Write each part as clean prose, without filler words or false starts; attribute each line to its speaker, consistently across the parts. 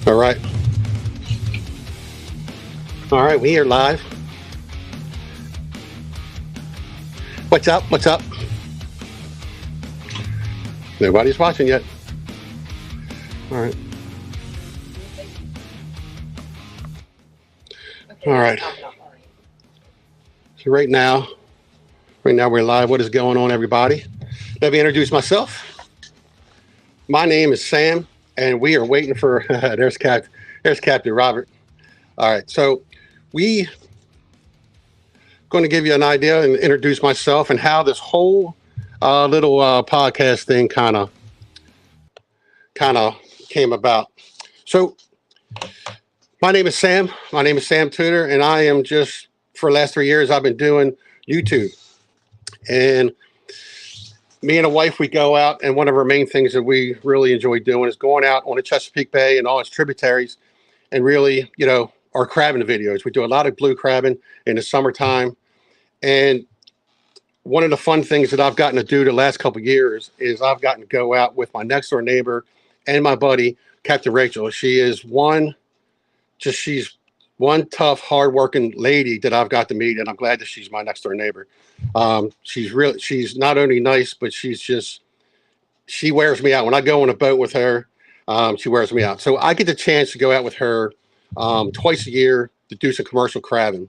Speaker 1: All right. All right, we are live. What's up? What's up? Nobody's watching yet. All right. All right. So right now we're live. What is going on, everybody? Let me introduce myself. My name is Sam, and we are waiting for there's Captain Robert. All right, so we going to give you an idea and introduce myself and how this whole little podcast thing kind of came about. So my name is Sam. My name is Sam Tudor, and I am just for the last 3 years I've been doing YouTube. And me and a wife, we go out, and one of our main things that we really enjoy doing is going out on the Chesapeake Bay and all its tributaries, and really, our crabbing videos. We do a lot of blue crabbing in the summertime, and one of the fun things that I've gotten to do the last couple of years is I've gotten to go out with my next door neighbor and my buddy, Captain Rachel. She's one tough, hardworking lady that I've got to meet, and I'm glad that she's my next door neighbor. She's not only nice, but she wears me out. When I go on a boat with her, she wears me out. So I get the chance to go out with her twice a year to do some commercial crabbing.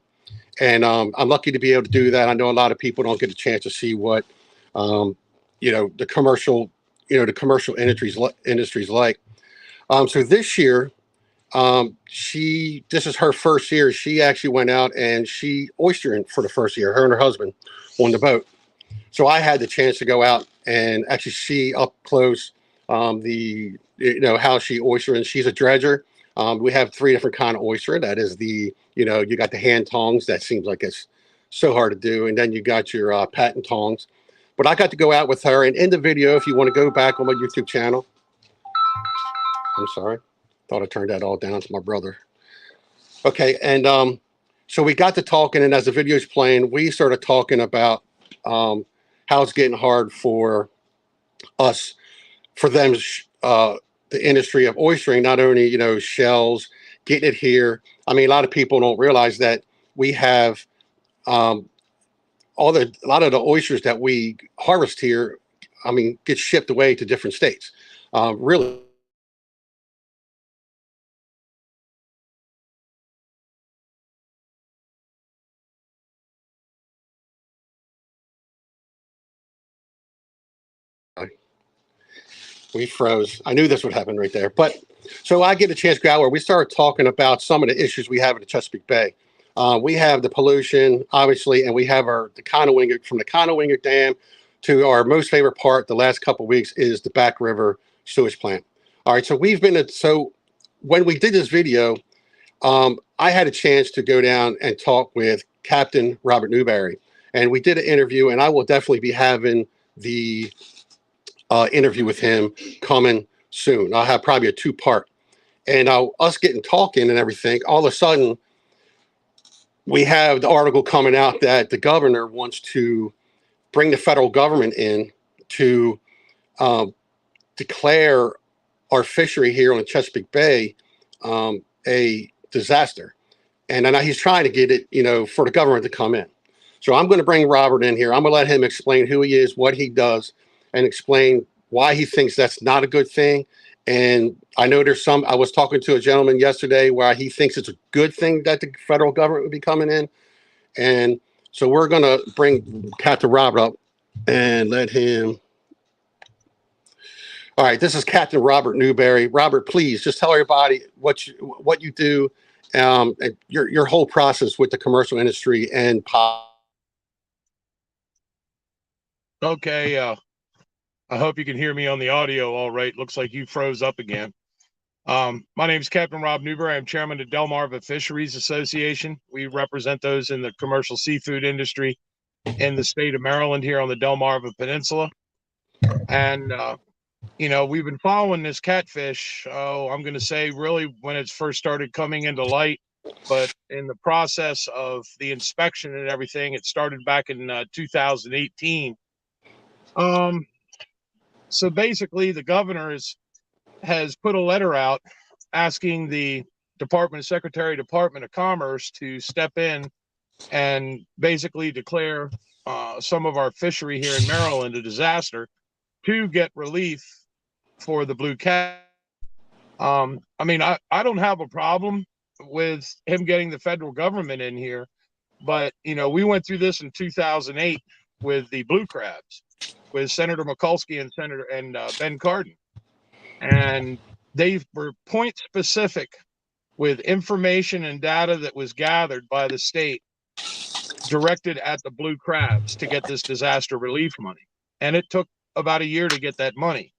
Speaker 1: And I'm lucky to be able to do that. I know a lot of people don't get a chance to see what, the commercial industries like. So this year, this is her first year. She actually went out and she oystered for the first year, her and her husband on the boat. So I had the chance to go out and actually see up close how she oyster, and she's a dredger. We have three different kind of oyster. That is you got the hand tongs. That seems like it's so hard to do. And then you got your patent tongs. But I got to go out with her. And in the video, if you want to go back on my YouTube channel, I'm sorry. Thought I turned that all down to my brother. Okay. And so we got to talking. And as the video's playing, we started talking about how it's getting hard for us, for them, the industry of oystering, not only, shells, getting it here. I mean, a lot of people don't realize that we have a lot of the oysters that we harvest here, I mean, get shipped away to different states. Really. We froze. I knew this would happen right there. But so I get a chance to go out where we started talking about some of the issues we have in the Chesapeake Bay. We have the pollution, obviously, and we have the Conowingo, from the Conowingo Dam to our most favorite part the last couple of weeks is the Back River sewage plant. All right, so so when we did this video, I had a chance to go down and talk with Captain Robert Newberry, and we did an interview, and I will definitely be having the interview with him coming soon. I'll have probably a two-part. And us getting talking and everything, all of a sudden, we have the article coming out that the governor wants to bring the federal government in to declare our fishery here on the Chesapeake Bay a disaster. And I know he's trying to get it, for the government to come in. So I'm going to bring Robert in here. I'm going to let him explain who he is, what he does, and explain why he thinks that's not a good thing. And I know I was talking to a gentleman yesterday where he thinks it's a good thing that the federal government would be coming in. And so we're going to bring Captain Robert up and let him. All right, this is Captain Robert Newberry. Robert, please just tell everybody what you do, and your whole process with the commercial industry and pop.
Speaker 2: Okay, I hope you can hear me on the audio all right. Looks like you froze up again. My name is Captain Rob Newberry. I'm chairman of Delmarva Fisheries Association. We represent those in the commercial seafood industry in the state of Maryland here on the Delmarva Peninsula. And, we've been following this catfish, I'm going to say really when it first started coming into light, but in the process of the inspection and everything, it started back in 2018. So basically, the governor is has put a letter out asking the Secretary of Department of Commerce to step in and basically declare some of our fishery here in Maryland a disaster to get relief for the blue cat. I mean, I don't have a problem with him getting the federal government in here, but we went through this in 2008 with the blue crabs, with Senator Mikulski and Ben Cardin, and they were point specific with information and data that was gathered by the state directed at the blue crabs to get this disaster relief money. And it took about a year to get that money.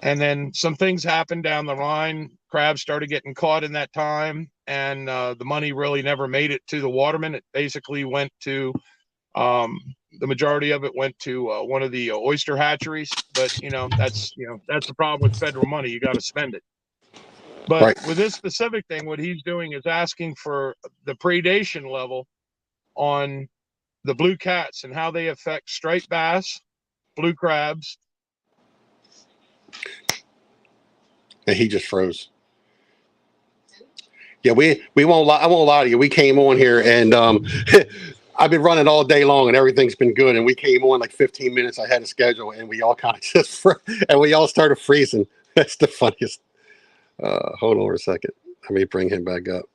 Speaker 2: And then some things happened down the line. Crabs started getting caught in that time, and the money really never made it to the watermen. It basically went to the majority of it went to one of the oyster hatcheries. But that's the problem with federal money. You got to spend it. But
Speaker 1: Right.
Speaker 2: with this specific thing, what he's doing is asking for the predation level on the blue cats and how they affect striped bass, blue crabs.
Speaker 1: And he just froze. Yeah, we won't lie. I won't lie to you. We came on here and I've been running all day long and everything's been good. And we came on like 15 minutes ahead of schedule and we all kind of and we all started freezing. That's the funniest. Hold on a second. Let me bring him back up.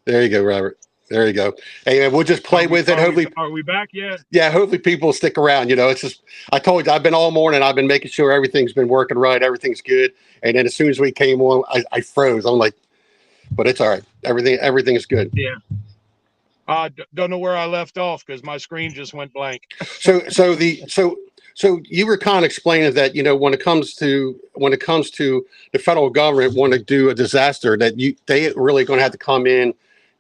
Speaker 1: There you go, Robert. There you go. Hey, we'll just play with it. Hopefully,
Speaker 2: are we back yet?
Speaker 1: Yeah, hopefully people will stick around. It's just, I told you, I've been all morning. I've been making sure everything's been working right. Everything's good. And then as soon as we came on, I froze. I'm like, but it's all right. Everything's good.
Speaker 2: Yeah. Don't know where I left off because my screen just went blank.
Speaker 1: So you were kind of explaining that, when it comes to the federal government want to do a disaster, that they really going to have to come in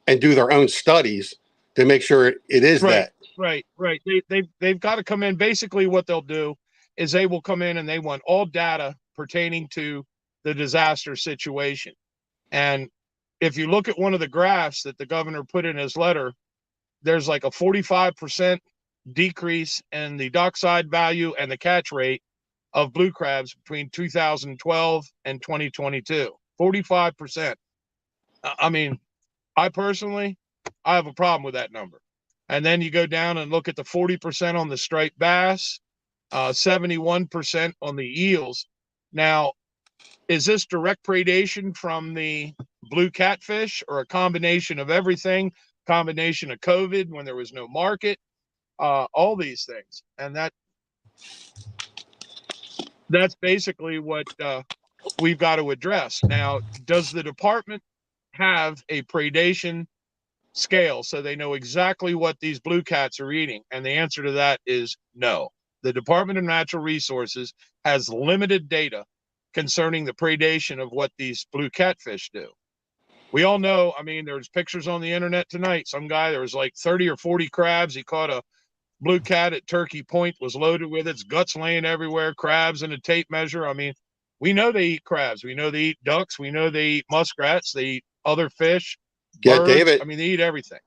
Speaker 1: and do their own studies to make sure it is
Speaker 2: right,
Speaker 1: that.
Speaker 2: Right. They've got to come in. Basically, what they'll do is they will come in and they want all data pertaining to the disaster situation. And if you look at one of the graphs that the governor put in his letter, there's like a 45% decrease in the dockside value and the catch rate of blue crabs between 2012 and 2022. 45%. I mean, I personally, I have a problem with that number. And then you go down and look at the 40% on the striped bass, 71% on the eels. Now, is this direct predation from the blue catfish or a combination of everything? Combination of COVID when there was no market, all these things. And that's basically what we've got to address. Now, does the department have a predation scale so they know exactly what these blue cats are eating? And the answer to that is no. The Department of Natural Resources has limited data concerning the predation of what these blue catfish do. We all know, I mean, there's pictures on the internet tonight. Some guy, there was like 30 or 40 crabs. He caught a blue cat at Turkey Point, was loaded with its guts laying everywhere, crabs in a tape measure. I mean, we know they eat crabs. We know they eat ducks. We know they eat muskrats. They eat other fish, birds.
Speaker 1: Yeah, David.
Speaker 2: I mean, they eat everything.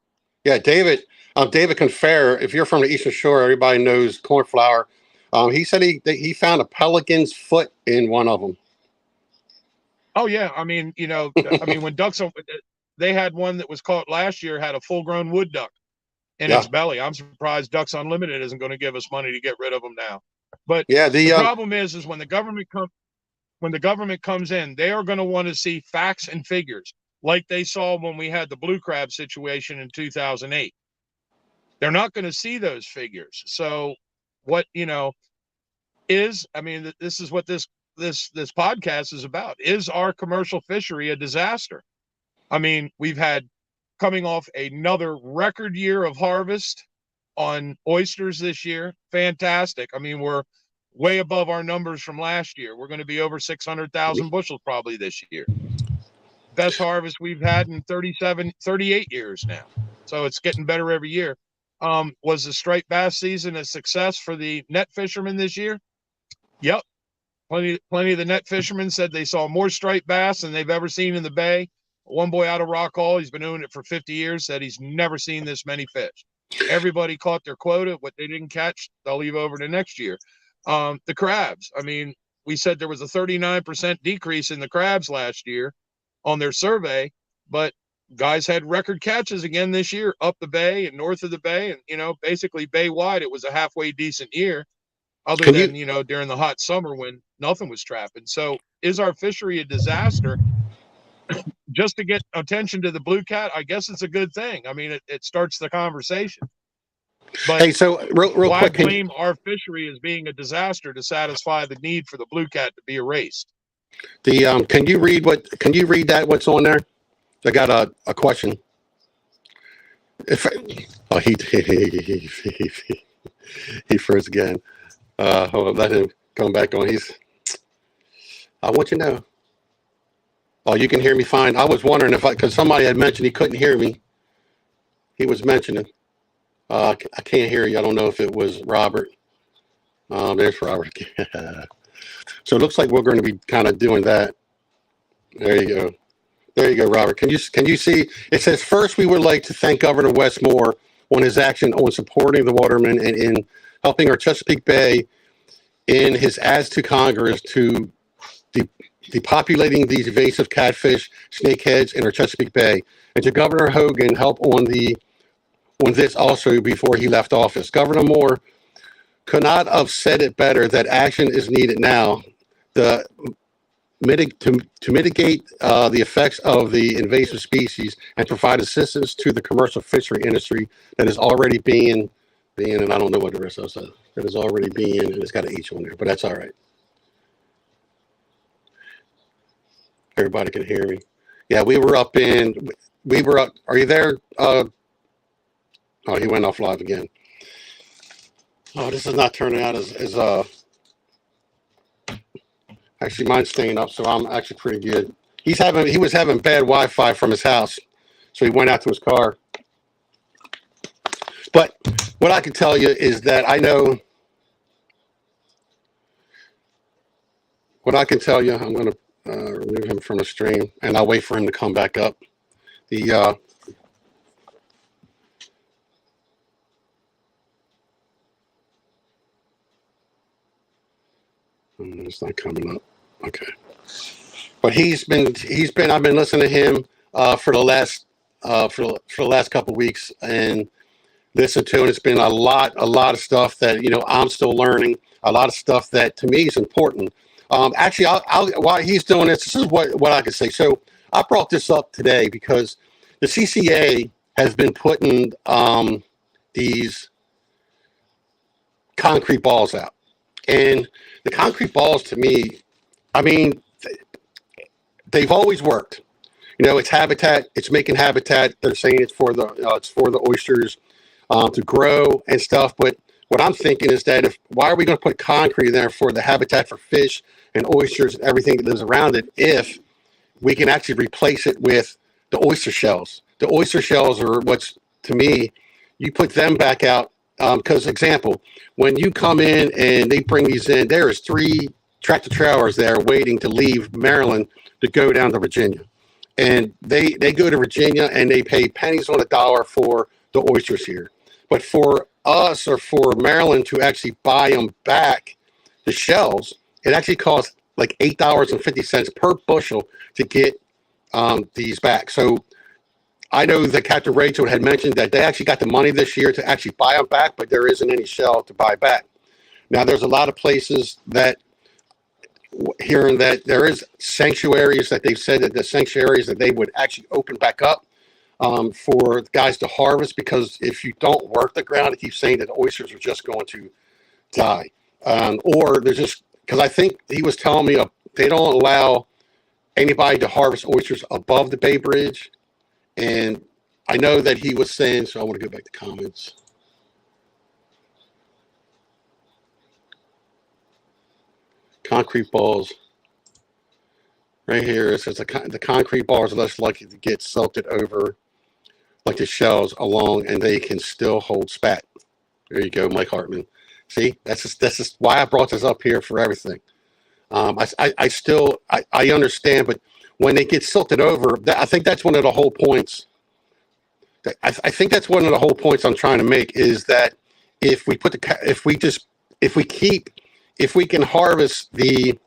Speaker 1: Yeah, David. David Confair. If you're from the Eastern Shore, everybody knows cornflower. He said he found a pelican's foot in one of them.
Speaker 2: Oh yeah, I mean, when ducks, they had one that was caught last year, had a full-grown wood duck in its belly. I'm surprised Ducks Unlimited isn't going to give us money to get rid of them now. But yeah, the problem is when the government comes in, they are going to want to see facts and figures like they saw when we had the blue crab situation in 2008. They're not going to see those figures. So what is, I mean, this is what this podcast is about. Is our commercial fishery a disaster? I mean, we've had coming off another record year of harvest on oysters this year. Fantastic. I mean, we're way above our numbers from last year. We're going to be over 600,000 bushels probably this year. Best harvest we've had in 38 years now. So it's getting better every year. Was the striped bass season a success for the net fishermen this year? Yep. Plenty of the net fishermen said they saw more striped bass than they've ever seen in the bay. One boy out of Rock Hall, he's been doing it for 50 years, said he's never seen this many fish. Everybody caught their quota. What they didn't catch, they'll leave over to next year. The crabs, I mean, we said there was a 39% decrease in the crabs last year on their survey, but guys had record catches again this year up the bay and north of the bay. And, you know, basically bay wide, it was a halfway decent year other
Speaker 1: Can
Speaker 2: than,
Speaker 1: you
Speaker 2: you know, during the hot summer when nothing was trapping. So is our fishery a disaster? Just to get attention to the blue cat, I guess it's a good thing. I mean, it starts the conversation. But
Speaker 1: hey, so real
Speaker 2: why
Speaker 1: quick,
Speaker 2: blame our fishery as being a disaster to satisfy the need for the blue cat to be erased?
Speaker 1: can you read what's on there? I got a question. If oh he froze again. Hold on, let him come back on. I want you to know. Oh, you can hear me fine. I was wondering because somebody had mentioned he couldn't hear me. He was mentioning. I can't hear you. I don't know if it was Robert. There's Robert. So it looks like we're going to be kind of doing that. There you go. There you go, Robert. Can you see? It says, first, we would like to thank Governor Westmore on his action on supporting the watermen and in helping our Chesapeake Bay in his ads to Congress to depopulating these invasive catfish, snakeheads in our Chesapeake Bay, and to Governor Hogan help on this also before he left office. Governor Moore could not have said it better that action is needed now. To mitigate the effects of the invasive species and provide assistance to the commercial fishery industry that is already being, and I don't know what the rest of it says, that is already being, and it's got an H on there, but that's all right. Everybody can hear me. Yeah, we were up, are you there? Oh, he went off live again. Oh, this is not turning out as actually, mine's staying up, so I'm actually pretty good. He was having bad Wi-Fi from his house, so he went out to his car. But what I can tell you is that I know. What I can tell you, I'm going to remove him from the stream, and I'll wait for him to come back up. It's not coming up. Okay. But I've been listening to him for the last couple of weeks and listened to, and it's been a lot of stuff that, you know, I'm still learning, a lot of stuff that to me is important. Actually, while he's doing this is what I can say. So I brought this up today because the CCA has been putting these concrete balls out, and the concrete balls to me, I mean, they've always worked. You know, it's habitat. It's making habitat. They're saying it's for the oysters to grow and stuff. But what I'm thinking is that why are we going to put concrete in there for the habitat for fish and oysters and everything that lives around it if we can actually replace it with the oyster shells? The oyster shells are what's, to me, you put them back out. Because, example, when you come in and they bring these in, there is 3 tractor trailers there waiting to leave Maryland to go down to Virginia. And they go to Virginia and they pay pennies on a dollar for the oysters here. But for us or for Maryland to actually buy them back, the shells, it actually costs like $8.50 per bushel to get these back. So I know that Captain Rachel had mentioned that they actually got the money this year to actually buy them back, but there isn't any shell to buy back. Now, there's a lot of places that hearing that there is sanctuaries that they've said that the sanctuaries that they would actually open back up for guys to harvest, because if you don't work the ground, it keeps saying that the oysters are just going to die. Or there's just, because I think he was telling me they don't allow anybody to harvest oysters above the Bay Bridge. And I know that he was saying, so I want to go back to comments. Concrete balls. Right here, it says the concrete balls are less likely to get silted over like the shells along, and they can still hold spat. There you go, Mike Hartman. See, that's just why I brought this up here for everything. I understand, but when they get silted over, I think that's one of the whole points. I think that's one of the whole points I'm trying to make is that if we can harvest the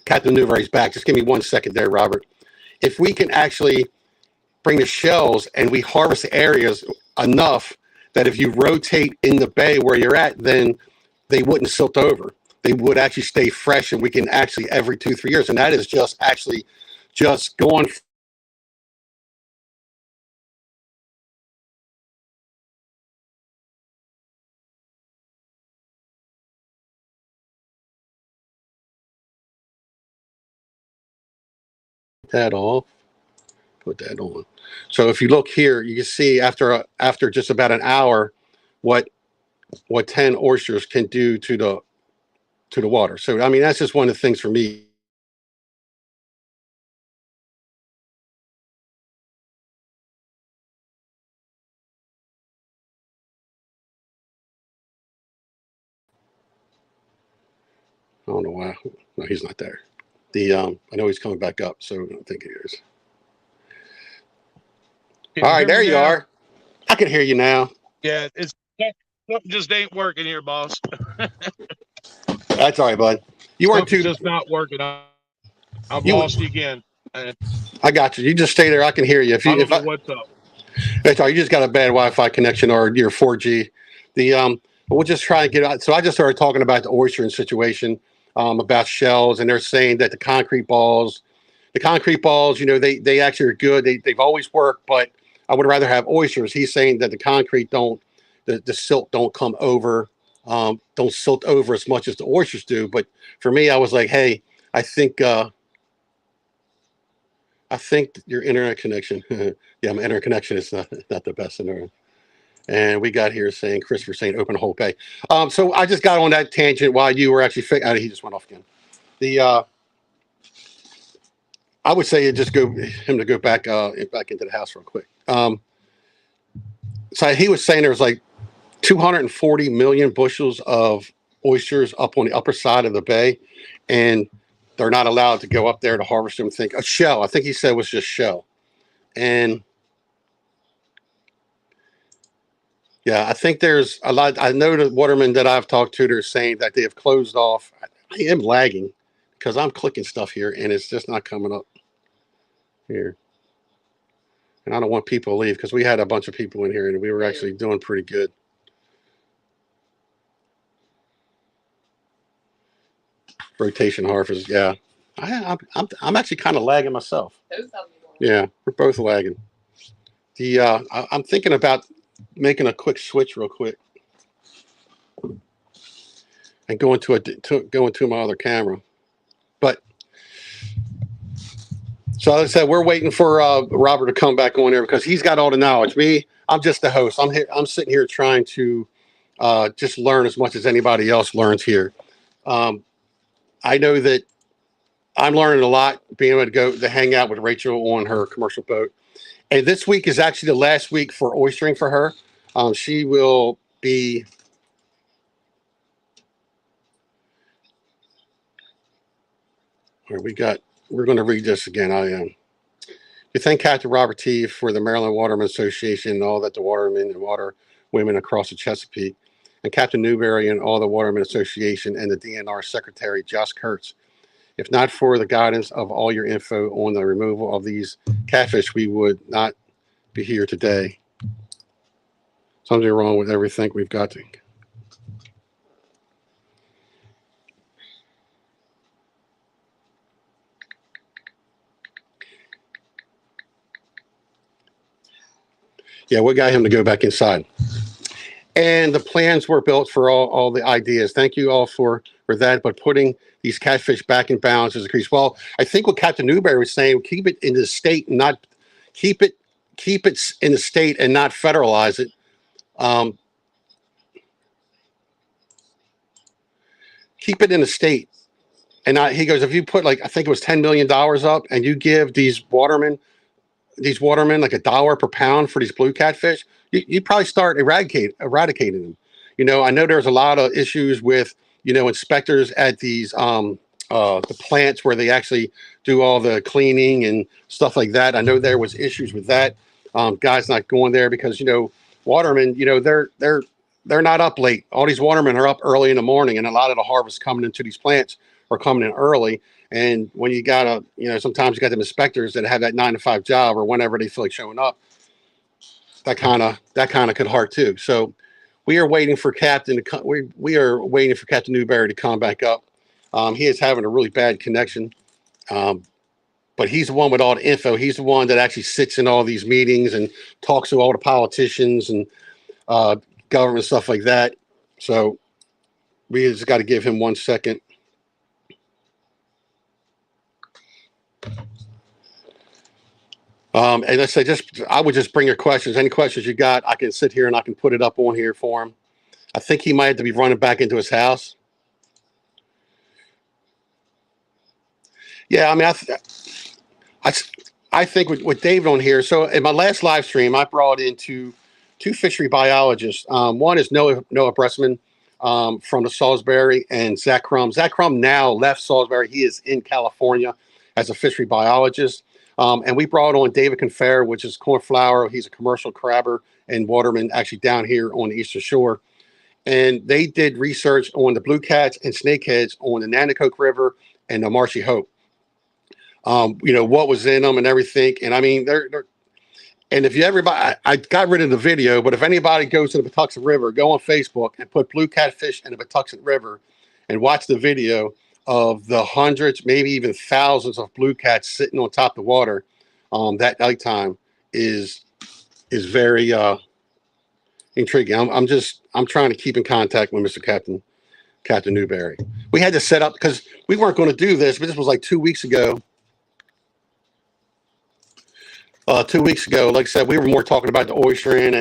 Speaker 1: Captain Newberry's back. Just give me 1 second there, Robert. If we can actually bring the shells and we harvest areas enough that if you rotate in the bay where you're at, then they wouldn't silt over. They would actually stay fresh, and we can actually every 2-3 years. And that is just actually just going that off. Put that on. So if you look here, you can see after just about an hour, what 10 oysters can do to the water. So I mean, that's just one of the things for me. I don't know why. No, he's not there. I know he's coming back up, so I don't think he is. All right, there you are. I can hear you now.
Speaker 2: Yeah, something just ain't working here, boss.
Speaker 1: That's all right, bud. You weren't too.
Speaker 2: Just not working. I've
Speaker 1: You-
Speaker 2: lost you again.
Speaker 1: I got you. You just stay there. I can hear you.
Speaker 2: I don't know what's up.
Speaker 1: That's all right. You just got a bad Wi-Fi connection or your 4G. We'll just try and get out. So I just started talking about the oystering situation, about shells, and they're saying that the concrete balls, you know, they actually are good. They've always worked, but I would rather have oysters. He's saying that the concrete the silt don't come over, don't silt over as much as the oysters do. But for me, I was like, hey, I think your internet connection, yeah, my internet connection is not the best in the world. And we got here saying, Christopher saying open whole pay. So I just got on that tangent while you were actually he just went off again. I would say just go back into the house real quick. So he was saying there was like 240 million bushels of oysters up on the upper side of the bay, and they're not allowed to go up there to harvest them. A shell, I think he said was just shell. And yeah, I think there's a lot. I know the watermen that I've talked to, they're saying that they have closed off. I am lagging because I'm clicking stuff here and it's just not coming up here. And I don't want people to leave because we had a bunch of people in here and we were actually doing pretty good. Rotation harvest, yeah. I'm actually kind of lagging myself. Yeah, we're both lagging. I'm thinking about making a quick switch real quick and going to my other camera. But so as I said, we're waiting for Robert to come back on there because he's got all the knowledge. Me, I'm just the host. I'm here. I'm sitting here trying to just learn as much as anybody else learns here. I know that I'm learning a lot, being able to go to hang out with Rachel on her commercial boat. And this week is actually the last week for oystering for her. She will be. We're going to read this again. I am. We thank Captain Robert T. for the Maryland Watermen Association and all that the watermen and water women across the Chesapeake, and Captain Newberry and all the Watermen Association and the DNR Secretary, Josh Kurtz. If not for the guidance of all your info on the removal of these catfish, we would not be here today. Something wrong with everything we've got to. Yeah, we got him to go back inside. And the plans were built for all the ideas. Thank you all for that. But putting these catfish back in balance is a crease. Well, I think what Captain Newberry was saying, keep it in the state and not keep it in the state and not federalize it. Keep it in the state. And he goes, if you put I think it was $10 million up and you give these watermen like $1 per pound for these blue catfish, you probably start eradicating them. You know, I know there's a lot of issues with, inspectors at these the plants where they actually do all the cleaning and stuff like that. I know there was issues with that. Guys not going there because, watermen, they're not up late. All these watermen are up early in the morning, and a lot of the harvests coming into these plants are coming in early. And when you got sometimes you got them inspectors that have that 9 to 5 job or whenever they feel like showing up, that kind of could hurt too. So we are waiting for Captain to we are waiting for Captain Newberry to come back up. He is having a really bad connection. But he's the one with all the info. He's the one that actually sits in all these meetings and talks to all the politicians and government stuff like that. So we just got to give him 1 second. And I say, I would just bring your questions. Any questions you got, I can sit here and I can put it up on here for him. I think he might have to be running back into his house. Yeah, I mean, I think with David on here. So in my last live stream, I brought in two fishery biologists. One is Noah Bressman from the Salisbury, and Zach Crum. Zach Crum now left Salisbury. He is in California as a fishery biologist. And we brought on David Confair, which is cornflower. He's a commercial crabber and waterman actually down here on the Eastern Shore. And they did research on the blue cats and snakeheads on the Nanticoke River and the Marshy Hope. What was in them and everything. And I mean, and if you I got rid of the video, but if anybody goes to the Patuxent River, go on Facebook and put blue catfish in the Patuxent River and watch the video of the hundreds, maybe even thousands of blue cats sitting on top of the water that nighttime is very intriguing. I'm trying to keep in contact with Mr. Captain Newberry. We had to set up because we weren't going to do this, but this was like 2 weeks ago. 2 weeks ago, like I said, we were more talking about the oystering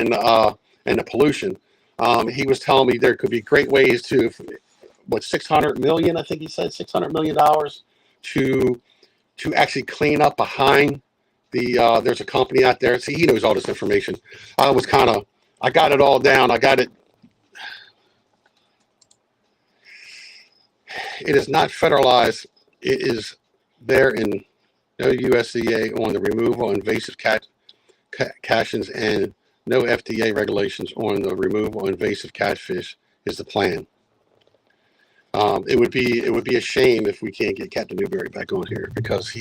Speaker 1: and the pollution. He was telling me there could be great ways to, $600 million, I think he said $600 million to actually clean up behind the. There's a company out there. See, he knows all this information. I got it all down. I got it. It is not federalized. It is there in no USDA on the removal of invasive catchings and no FDA regulations on the removal of invasive catfish is the plan. It would be a shame if we can't get Captain Newberry back on here because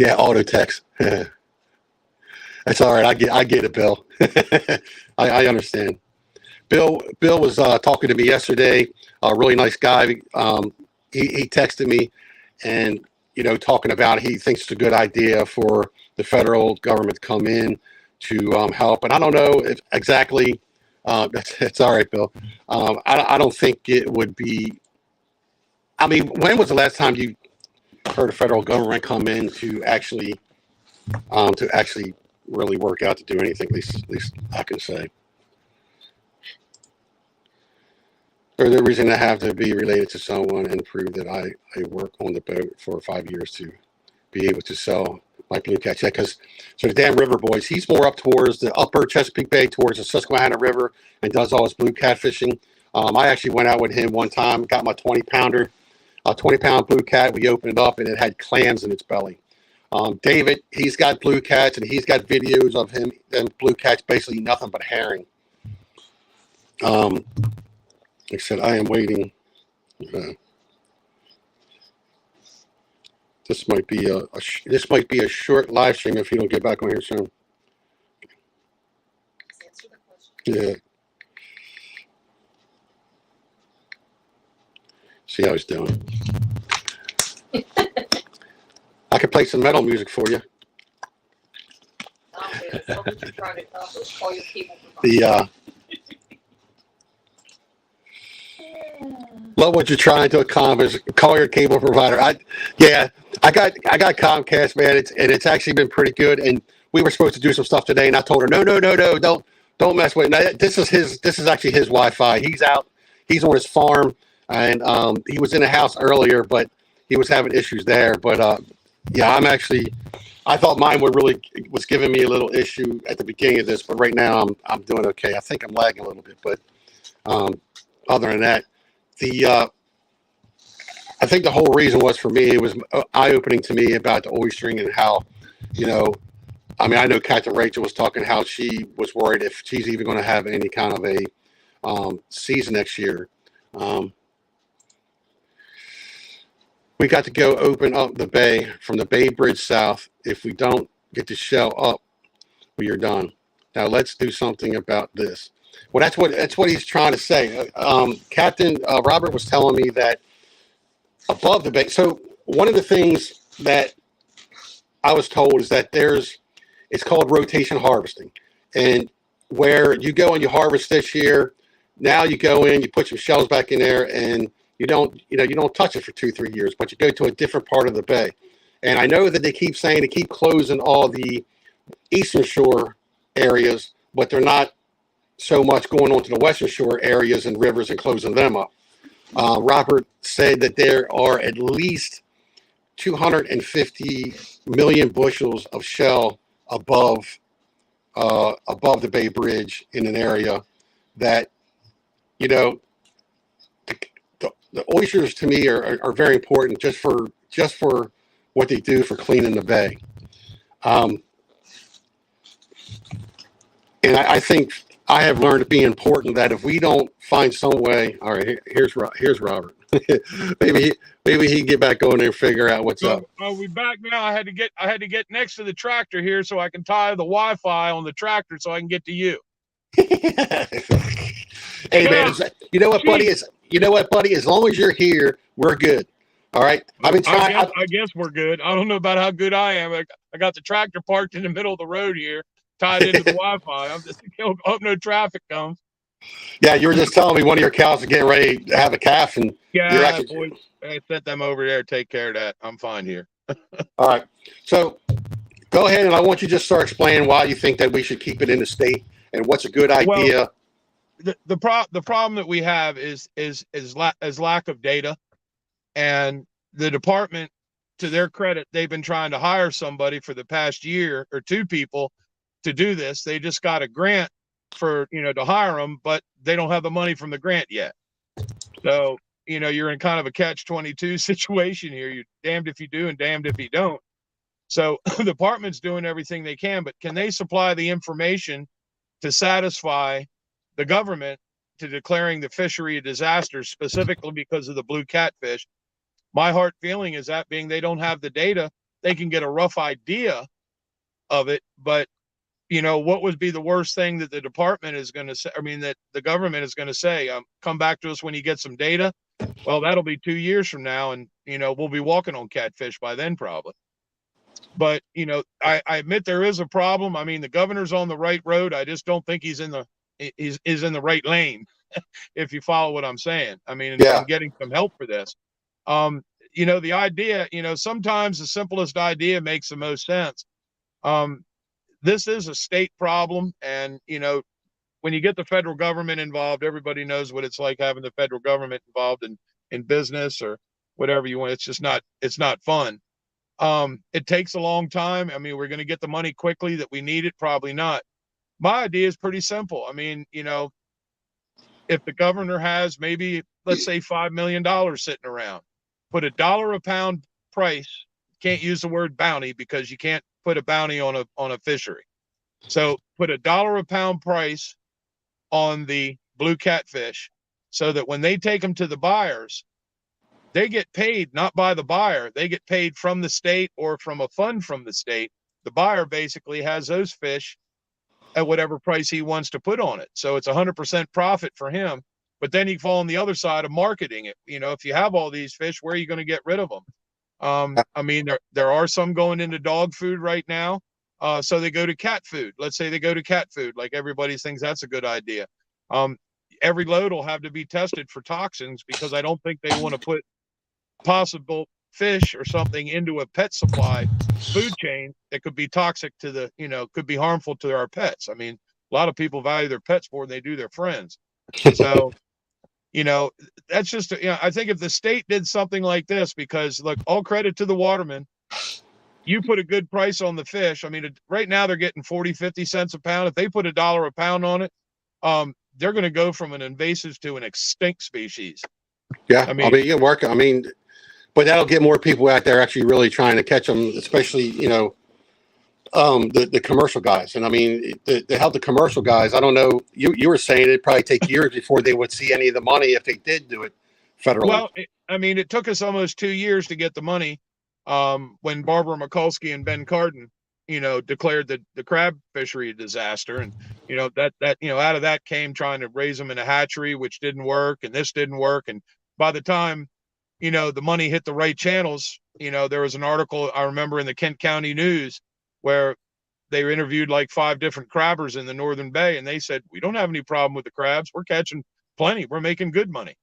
Speaker 1: auto text. That's all right. I get it, Bill. I understand. Bill was talking to me yesterday. A really nice guy. He texted me and talking about he thinks it's a good idea for the federal government to come in to help. And I don't know if exactly. It's all right, Bill. I don't think it would be. I mean, when was the last time you heard a federal government come in to actually really work out to do anything? At least I can say. Or the reason I have to be related to someone and prove that I work on the boat for 5 years to be able to sell my blue cat check. Because the Dan River boys, he's more up towards the upper Chesapeake Bay, towards the Susquehanna River, and does all his blue cat fishing. I actually went out with him one time, got my 20-pounder, a 20-pound blue cat. We opened it up and it had clams in its belly. David, he's got blue cats and he's got videos of him and blue cats basically nothing but herring. Like I said, I am waiting. This might be a short live stream if you don't get back on here soon. Yeah. See how he's doing. I could play some metal music for you. Love what you're trying to accomplish. Call your cable provider. I got Comcast, man. It's actually been pretty good. And we were supposed to do some stuff today, and I told her, no, don't mess with it. Now, this is actually his Wi-Fi. He's out. He's on his farm, and he was in the house earlier, but he was having issues there. But I thought mine was giving me a little issue at the beginning of this, but right now I'm doing okay. I think I'm lagging a little bit, but other than that. I think the whole reason was for me, it was eye-opening to me about the oystering and how, I know Captain Rachel was talking how she was worried if she's even going to have any kind of a season next year. we got to go open up the bay from the Bay Bridge south. If we don't get the shell up, we are done. Now let's do something about this. Well, that's what he's trying to say. Captain Robert was telling me that above the bay. So one of the things that I was told is that it's called rotation harvesting, and where you go and you harvest this year, now you go in, you put some shells back in there, and you don't touch it for 2-3 years, but you go to a different part of the bay. And I know that they keep saying they keep closing all the eastern shore areas, but they're not so much going on to the western shore areas and rivers and closing them up. Robert said that there are at least 250 million bushels of shell above the Bay Bridge in an area that, you know, the oysters to me are very important just for what they do for cleaning the bay. And I think I have learned to be important that if we don't find some way, all right, here's Robert. maybe he can get back on there and figure out what's up.
Speaker 2: Are we back now? I had to get next to the tractor here so I can tie the Wi-Fi on the tractor so I can get to you.
Speaker 1: Hey man, you know what, buddy? As long as you're here, we're good. All right. I've been trying.
Speaker 2: I guess we're good. I don't know about how good I am. I got the tractor parked in the middle of the road here, tied into the Wi-Fi. I'm just hope no traffic comes.
Speaker 1: Yeah, you were just telling me one of your cows is getting ready to have a calf, and
Speaker 2: you're actually. I sent them over there. Take care of that. I'm fine here.
Speaker 1: All right. So go ahead, and I want you to just start explaining why you think that we should keep it in the state and what's a good idea.
Speaker 2: Well, the problem that we have is lack of data, and the department, to their credit, they've been trying to hire somebody for the past year or two people to do this. They just got a grant for, to hire them, but they don't have the money from the grant yet. So, you're in kind of a catch-22 situation here. You're damned if you do and damned if you don't. So the department's doing everything they can, but can they supply the information to satisfy the government to declaring the fishery a disaster, specifically because of the blue catfish? My heart feeling is that being they don't have the data, they can get a rough idea of it, but what would be the worst thing that the department is going to say? I mean, that the government is going to say, come back to us when you get some data. Well, that'll be 2 years from now. And, we'll be walking on catfish by then probably. But, I admit there is a problem. I mean, the governor's on the right road. I just don't think he's in the right lane, if you follow what I'm saying. I mean, and getting some help for this. The idea, sometimes the simplest idea makes the most sense. This is a state problem. And, when you get the federal government involved, everybody knows what it's like having the federal government involved in business or whatever you want. It's just it's not fun. It takes a long time. I mean, we're going to get the money quickly that we need it? Probably not. My idea is pretty simple. I mean, if the governor has maybe, let's say $5 million sitting around, put $1 a pound price. Can't use the word bounty because you can't put a bounty on a fishery. So put $1 a pound price on the blue catfish so that when they take them to the buyers, they get paid not by the buyer. They get paid from the state or from a fund from the state. The buyer basically has those fish at whatever price he wants to put on it. So it's 100% profit for him. But then you fall on the other side of marketing it. If you have all these fish, where are you going to get rid of them? I mean, there are some going into dog food right now. So they go to cat food. Let's say they go to cat food, like everybody thinks that's a good idea. Every load will have to be tested for toxins because I don't think they want to put possible fish or something into a pet supply food chain that could be toxic to could be harmful to our pets. I mean, a lot of people value their pets more than they do their friends. So, that's just, I think if the state did something like this, because look, all credit to the watermen, you put a good price on the fish. I mean, right now they're getting 40, 50 cents a pound. If they put $1 a pound on it, they're going to go from an invasive to an extinct species.
Speaker 1: Yeah. I mean, you can work. I mean, but that'll get more people out there actually really trying to catch them, especially, the commercial guys. And I mean, to help the commercial guys, I don't know, you were saying it'd probably take years before they would see any of the money if they did do it federally.
Speaker 2: Well, I mean, it took us almost 2 years to get the money when Barbara Mikulski and Ben Cardin, declared the crab fishery a disaster. And, out of that came trying to raise them in a hatchery, which didn't work. And this didn't work. And by the time, the money hit the right channels, there was an article I remember in the Kent County News where they interviewed like 5 different crabbers in the Northern Bay. And they said, we don't have any problem with the crabs. We're catching plenty. We're making good money.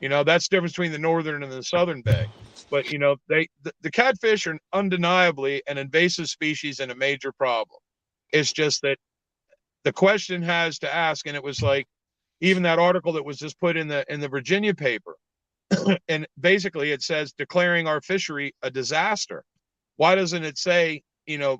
Speaker 2: That's the difference between the Northern and the Southern Bay. But, the catfish are undeniably an invasive species and a major problem. It's just that the question has to ask, and it was like, even that article that was just put in the Virginia paper, and basically it says declaring our fishery a disaster. Why doesn't it say,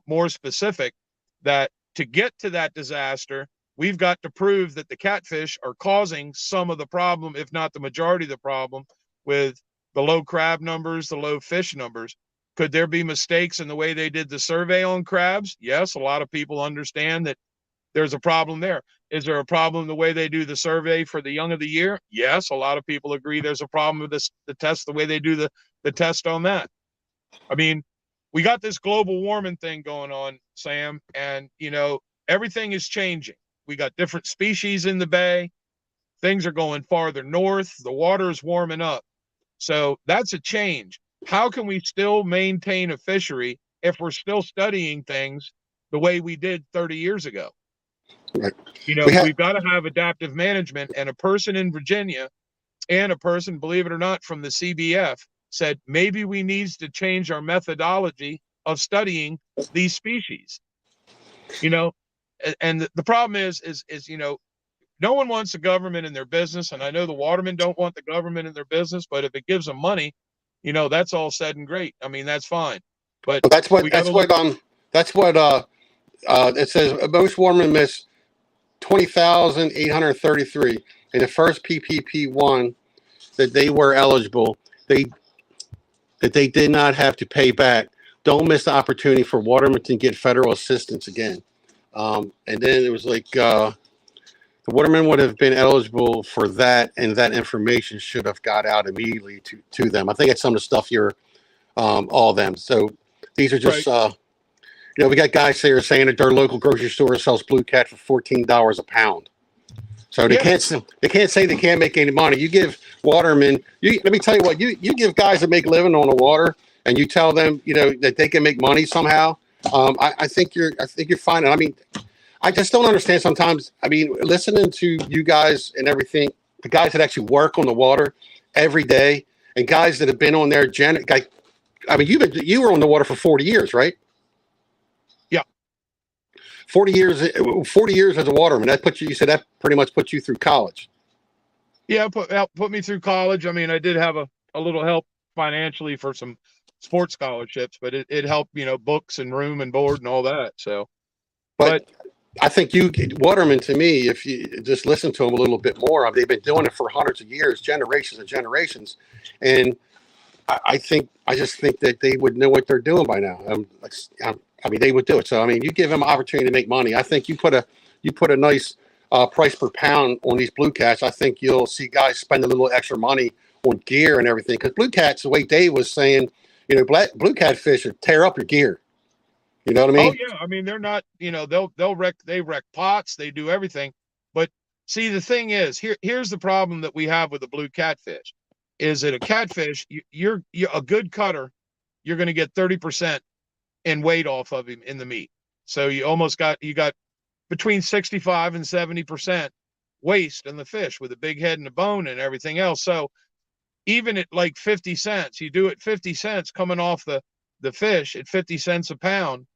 Speaker 2: more specific that to get to that disaster, we've got to prove that the catfish are causing some of the problem, if not the majority of the problem, with the low crab numbers, the low fish numbers. Could there be mistakes in the way they did the survey on crabs? Yes, a lot of people understand that there's a problem there. Is there a problem the way they do the survey for the young of the year? Yes, a lot of people agree there's a problem with the test, the way they do the test on that. I mean, we got this global warming thing going on, Sam, and, everything is changing. We got different species in the bay. Things are going farther north. The water is warming up. So that's a change. How can we still maintain a fishery if we're still studying things the way we did 30 years ago?
Speaker 1: Right.
Speaker 2: We've got to have adaptive management, and a person in Virginia and a person, believe it or not, from the CBF said, maybe we need to change our methodology of studying these species. And the problem is, no one wants the government in their business. And I know the watermen don't want the government in their business, but if it gives them money, that's all said and great. I mean, that's fine. But
Speaker 1: it says most watermen missed 20,833 in the first PPP one that they were eligible. That they did not have to pay back. Don't miss the opportunity for watermen to get federal assistance again. And then it was like the watermen would have been eligible for that, and that information should have got out immediately to them. I think it's some of the stuff you're all of them. So these are just
Speaker 2: right.
Speaker 1: We got guys here saying that their local grocery store sells blue cat for $14 a pound. So they can't say they can't make any money. You give watermen, let me tell you what, you give guys that make a living on the water, and you tell them, that they can make money somehow. I think you're fine. And I mean, I just don't understand sometimes. I mean, listening to you guys and everything, the guys that actually work on the water every day, and guys that have been on there. I mean, you were on the water for 40 years, right?
Speaker 2: Yeah.
Speaker 1: 40 years as a waterman. You said that pretty much put you through college.
Speaker 2: Yeah, put me through college. I mean, I did have a little help financially for some sports scholarships, but it helped, books and room and board and all that. So, but
Speaker 1: I think watermen, to me, if you just listen to them a little bit more, they've been doing it for hundreds of years, generations and generations. And I just think that they would know what they're doing by now. I mean, they would do it. So, I mean, you give them an opportunity to make money. I think you put a nice price per pound on these blue cats. I think you'll see guys spend a little extra money on gear and everything. Because blue cats, the way Dave was saying, blue catfish would tear up your gear. You know what I mean?
Speaker 2: Oh yeah, I mean they're not. They wreck pots. They do everything. But see, the thing is, here's the problem that we have with the blue catfish. Is that a catfish? You're a good cutter. You're going to get 30% in weight off of him in the meat. So you got between 65 and 70% waste in the fish with a big head and a bone and everything else. So even at like 50 cents, you do it 50 cents coming off the fish at 50 cents a pound.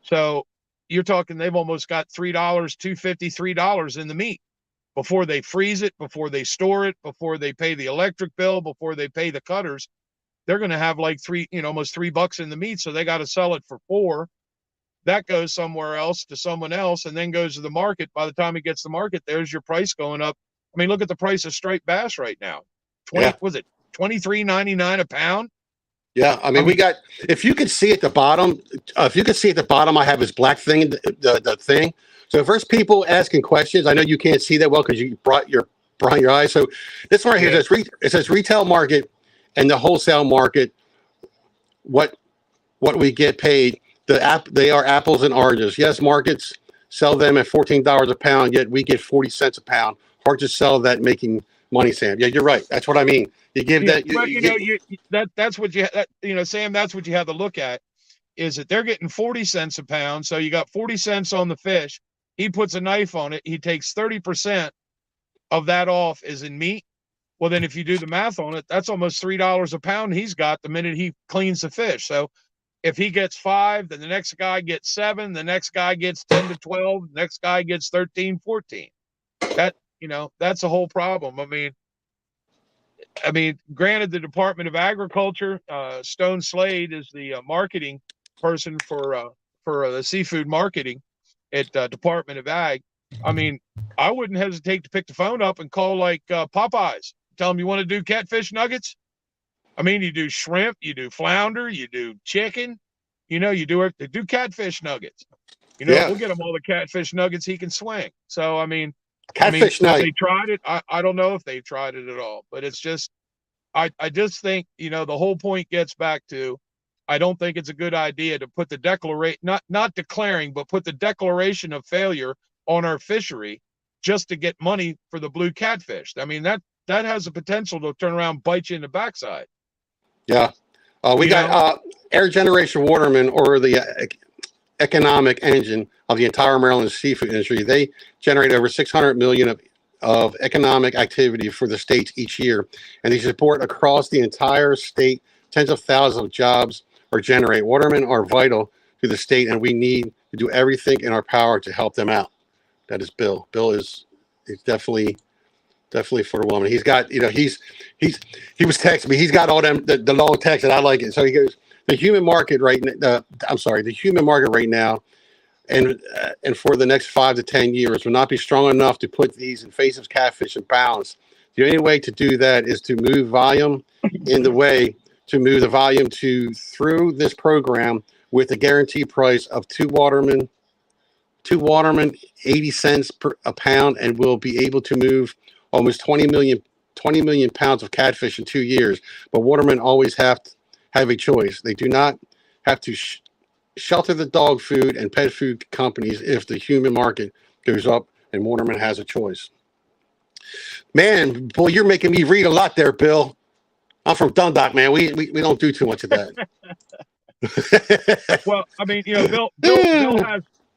Speaker 2: So you're talking they've almost got $3, $2.50, $3 in the meat before they freeze it, before they store it, before they pay the electric bill, before they pay the cutters. They're going to have like almost $3 in the meat. So they got to sell it for $4. That goes somewhere else to someone else and then goes to the market. By the time it gets to the market, there's your price going up. I mean, look at the price of striped bass right now. Was it $23.99 a pound?
Speaker 1: Yeah, I mean, we got. If you could see at the bottom, I have this black thing, the thing. So if there's people asking questions, I know you can't see that well because you brought your behind your eyes. So this one right here
Speaker 2: Yeah.
Speaker 1: it says retail market and the wholesale market. What we get paid. They are apples and oranges. Yes, markets sell them at $14 a pound, yet we get 40 cents a pound. Hard to sell that making money, Sam. Yeah, you're right. That's what I mean. You give
Speaker 2: Yeah.
Speaker 1: that.
Speaker 2: But that's what Sam, that's what you have to look at, is that they're getting 40 cents a pound. So you got 40 cents on the fish. He puts a knife on it. He takes 30% of that off as in meat. Well, then if you do the math on it, that's almost $3 a pound he's got the minute he cleans the fish. So if he gets 5, then the next guy gets 7, the next guy gets 10 to 12, the next guy gets 13, 14. That, that's the whole problem. I mean, granted, the Department of Agriculture, Stone Slade is the marketing person for the seafood marketing at Department of Ag. I mean, I wouldn't hesitate to pick the phone up and call like Popeyes. Tell them you want to do catfish nuggets. I mean, you do shrimp, you do flounder, you do chicken. You do catfish nuggets.
Speaker 1: Yeah,
Speaker 2: We'll get him all the catfish nuggets he can swing. So, I mean,
Speaker 1: catfish
Speaker 2: have
Speaker 1: night.
Speaker 2: they tried it? I don't know if they've tried it at all, but it's just, I just think, the whole point gets back to, I don't think it's a good idea to put the declaration, not declaring, but put the declaration of failure on our fishery just to get money for the blue catfish. I mean, that has the potential to turn around and bite you in the backside.
Speaker 1: Yeah. We got air generation watermen, or the economic engine of the entire Maryland seafood industry. They generate over 600 million of economic activity for the states each year, and they support across the entire state tens of thousands of jobs are generated. Watermen are vital to the state, and we need to do everything in our power to help them out. That is Bill. Bill is definitely for the woman. He's got, he was texting me. He's got all them the long text, and I like it. So he goes, the human market right now, and for the next 5 to 10 years will not be strong enough to put these invasive catfish in balance. The only way to do that is to move volume through this program with a guaranteed price of two watermen, 80 cents per a pound, and we'll be able to move almost 20 million pounds of catfish in 2 years. But watermen always have a choice. They do not have to shelter the dog food and pet food companies if the human market goes up, and watermen has a choice. Man, boy, you're making me read a lot there, Bill. I'm from Dundalk, man. We don't do too much of that.
Speaker 2: Well, I mean,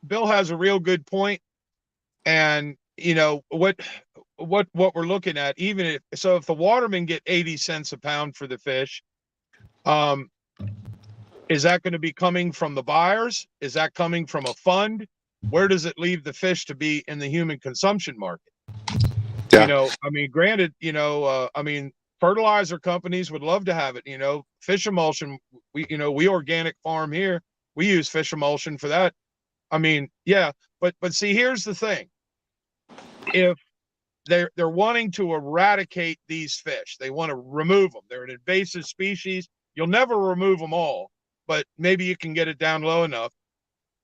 Speaker 2: Bill has a real good point. And what we're looking at, if the watermen get 80 cents a pound for the fish, is that going to be coming from the buyers? Is that coming from a fund? Where does it leave the fish to be in the human consumption market?
Speaker 1: Yeah.
Speaker 2: I mean, granted, fertilizer companies would love to have it. Fish emulsion, we organic farm here. We use fish emulsion for that. I mean, yeah, but see, here's the thing. If they're wanting to eradicate these fish, they want to remove them. They're an invasive species. You'll never remove them all, but maybe you can get it down low enough.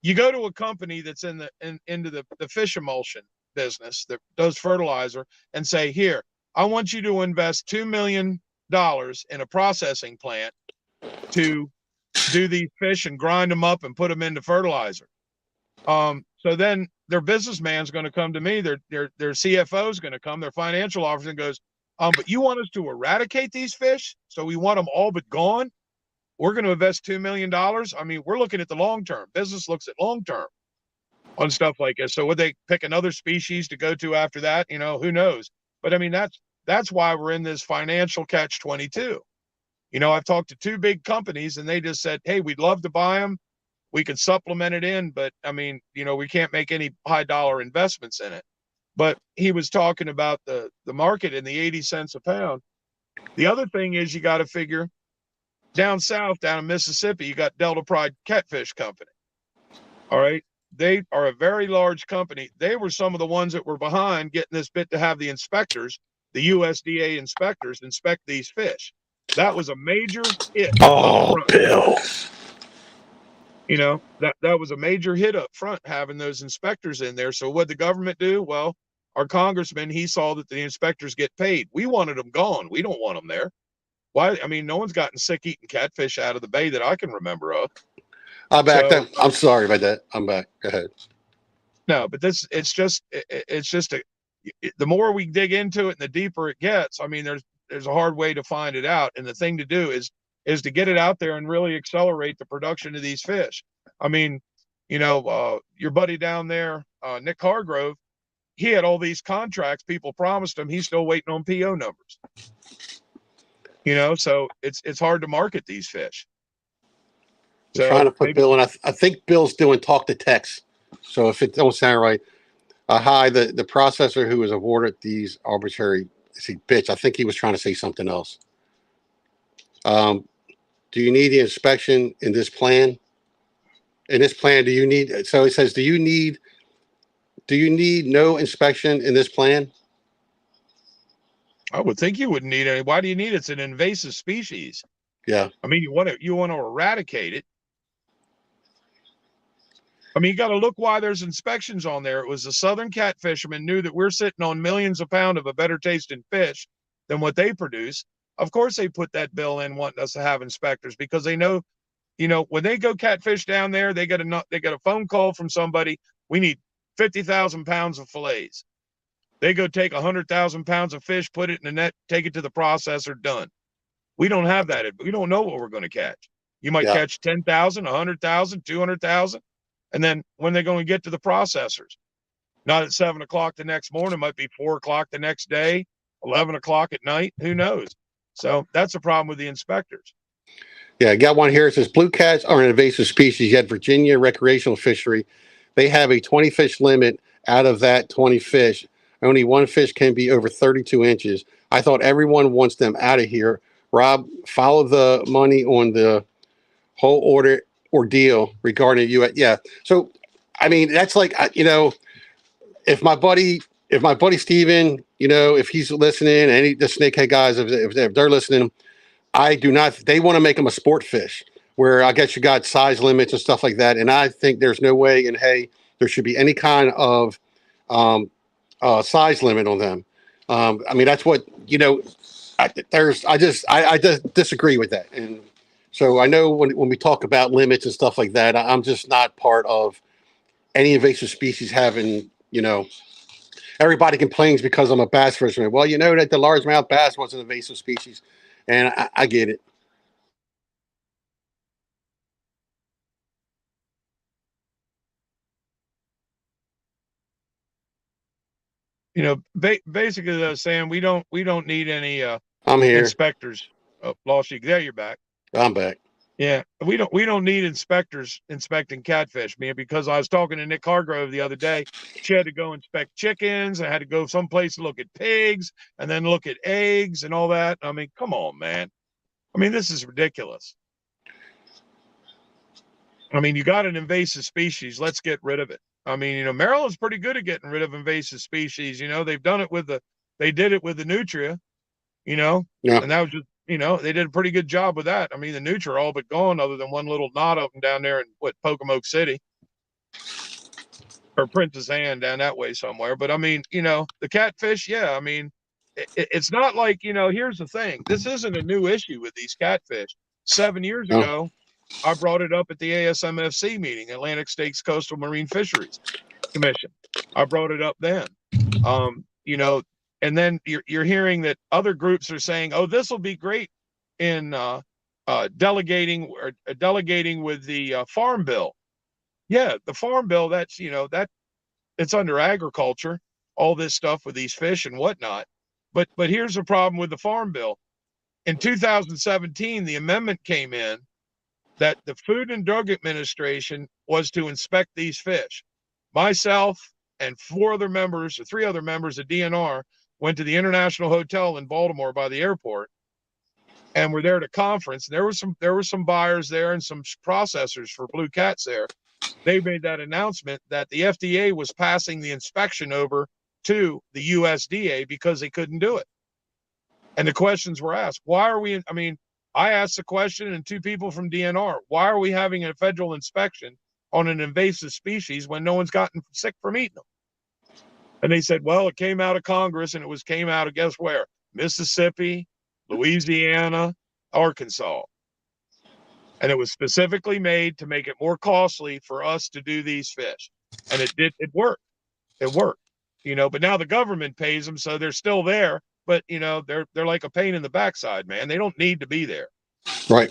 Speaker 2: You go to a company that's into the fish emulsion business that does fertilizer and say, here, I want you to invest $2 million in a processing plant to do these fish and grind them up and put them into fertilizer. So then their businessman's going to come to me. Their CFO is going to come, their financial officer, and goes, but you want us to eradicate these fish? So we want them all but gone? We're going to invest $2 million. I mean, we're looking at the long term. Business looks at long term on stuff like this. So would they pick another species to go to after that? Who knows? But I mean, that's why we're in this financial catch-22. I've talked to 2 big companies, and they just said, hey, we'd love to buy them. We could supplement it in, but I mean, we can't make any high dollar investments in it. But he was talking about the market and the 80 cents a pound. The other thing is, you got to figure down south, down in Mississippi, you got Delta Pride Catfish Company. All right. They are a very large company. They were some of the ones that were behind getting this bit to have the inspectors, the USDA inspectors, inspect these fish. That was a major hit.
Speaker 1: Oh, Bill.
Speaker 2: That was a major hit up front, having those inspectors in there. So what the government do? Well, our congressman, he saw that the inspectors get paid. We wanted them gone. We don't want them there. Why? I mean, no one's gotten sick eating catfish out of the bay that I can remember of.
Speaker 1: I'm back.
Speaker 2: So
Speaker 1: I'm sorry about that. I'm back. Go ahead.
Speaker 2: no, but it's just the more we dig into it and the deeper it gets, I mean, there's a hard way to find it out. And the thing to do is to get it out there and really accelerate the production of these fish. I mean, your buddy down there, Nick Hargrove, he had all these contracts. People promised him. He's still waiting on PO numbers. So it's hard to market these fish.
Speaker 1: I'm trying to put Bill in. I think Bill's doing talk to text. So if it don't sound right, hi, the processor who was awarded these arbitrary bitch. I think he was trying to say something else. Do you need the inspection in this plan? In this plan, do you need? So it says, do you need no inspection in this plan?
Speaker 2: I would think you wouldn't need any. Why do you need it? It's an invasive species.
Speaker 1: Yeah.
Speaker 2: I mean, you want to eradicate it. I mean, you got to look why there's inspections on there. It was the southern cat fishermen knew that we're sitting on millions of pounds of a better tasting fish than what they produce. Of course, they put that bill in wanting us to have inspectors because they know, when they go catfish down there, they get a phone call from somebody. We need 50,000 pounds of fillets. They go take 100,000 pounds of fish, put it in the net, take it to the processor, done. We don't have that. We don't know what we're going to catch. You might catch 10,000, 100,000, 200,000. And then when they're going to get to the processors, not at 7 o'clock the next morning, might be 4 o'clock the next day, 11 o'clock at night. Who knows? So that's a problem with the inspectors.
Speaker 1: Yeah, I got one here. It says blue cats are an invasive species, yet Virginia recreational fishery, they have a 20 fish limit. Out of that 20 fish, only one fish can be over 32 inches. I thought everyone wants them out of here. Rob, follow the money on the whole ordeal regarding you. Yeah. So, I mean, that's like, if my buddy Steven, if he's listening, any the snakehead guys, if they're listening, I do not. They want to make them a sport fish, where I guess you got size limits and stuff like that. And I think there's no way in hay there should be any kind of size limit on them. I mean, that's what I just disagree with that. And so I know when we talk about limits and stuff like that, I'm just not part of any invasive species having. Everybody complains because I'm a bass fisherman. Well, that the largemouth bass was an invasive species, and I get it.
Speaker 2: Basically, though, Sam, we don't need any
Speaker 1: I'm here.
Speaker 2: Inspectors. Oh, lost you. There, you're back.
Speaker 1: I'm back.
Speaker 2: Yeah, we don't need inspectors inspecting catfish. I mean, because I was talking to Nick Hargrove the other day, she had to go inspect chickens. I had to go someplace to look at pigs and then look at eggs and all that. I mean, come on, man. I mean, this is ridiculous. I mean, you got an invasive species. Let's get rid of it. I mean, Maryland's pretty good at getting rid of invasive species. They've done it they did it with the nutria,
Speaker 1: Yeah.
Speaker 2: and that was just, they did a pretty good job with that. I mean, the nutria are all but gone other than one little knot of them down there in Pocomoke City or Princess Anne down that way somewhere. But I mean, the catfish, yeah, I mean, it's not like, here's the thing. This isn't a new issue with these catfish. 7 years ago, I brought it up at the ASMFC meeting, Atlantic States Coastal Marine Fisheries Commission. I brought it up then. And then you're hearing that other groups are saying, "Oh, this will be great in delegating with the farm bill." Yeah, the farm bill. That's that it's under agriculture. All this stuff with these fish and whatnot. But here's the problem with the farm bill. In 2017, the amendment came in that the Food and Drug Administration was to inspect these fish. Myself and 3 other members of DNR went to the International Hotel in Baltimore by the airport, and we're there at a conference. There were some buyers there and some processors for blue cats there. They made that announcement that the FDA was passing the inspection over to the USDA because they couldn't do it. And the questions were asked. Why are we? I mean, I asked the question, and 2 people from DNR, why are we having a federal inspection on an invasive species when no one's gotten sick from eating them? And they said, well, it came out of Congress, and came out of, guess where? Mississippi, Louisiana, Arkansas. And it was specifically made to make it more costly for us to do these fish. And it worked. It worked, but now the government pays them, so they're still there, but they're like a pain in the backside, man. They don't need to be there.
Speaker 1: Right.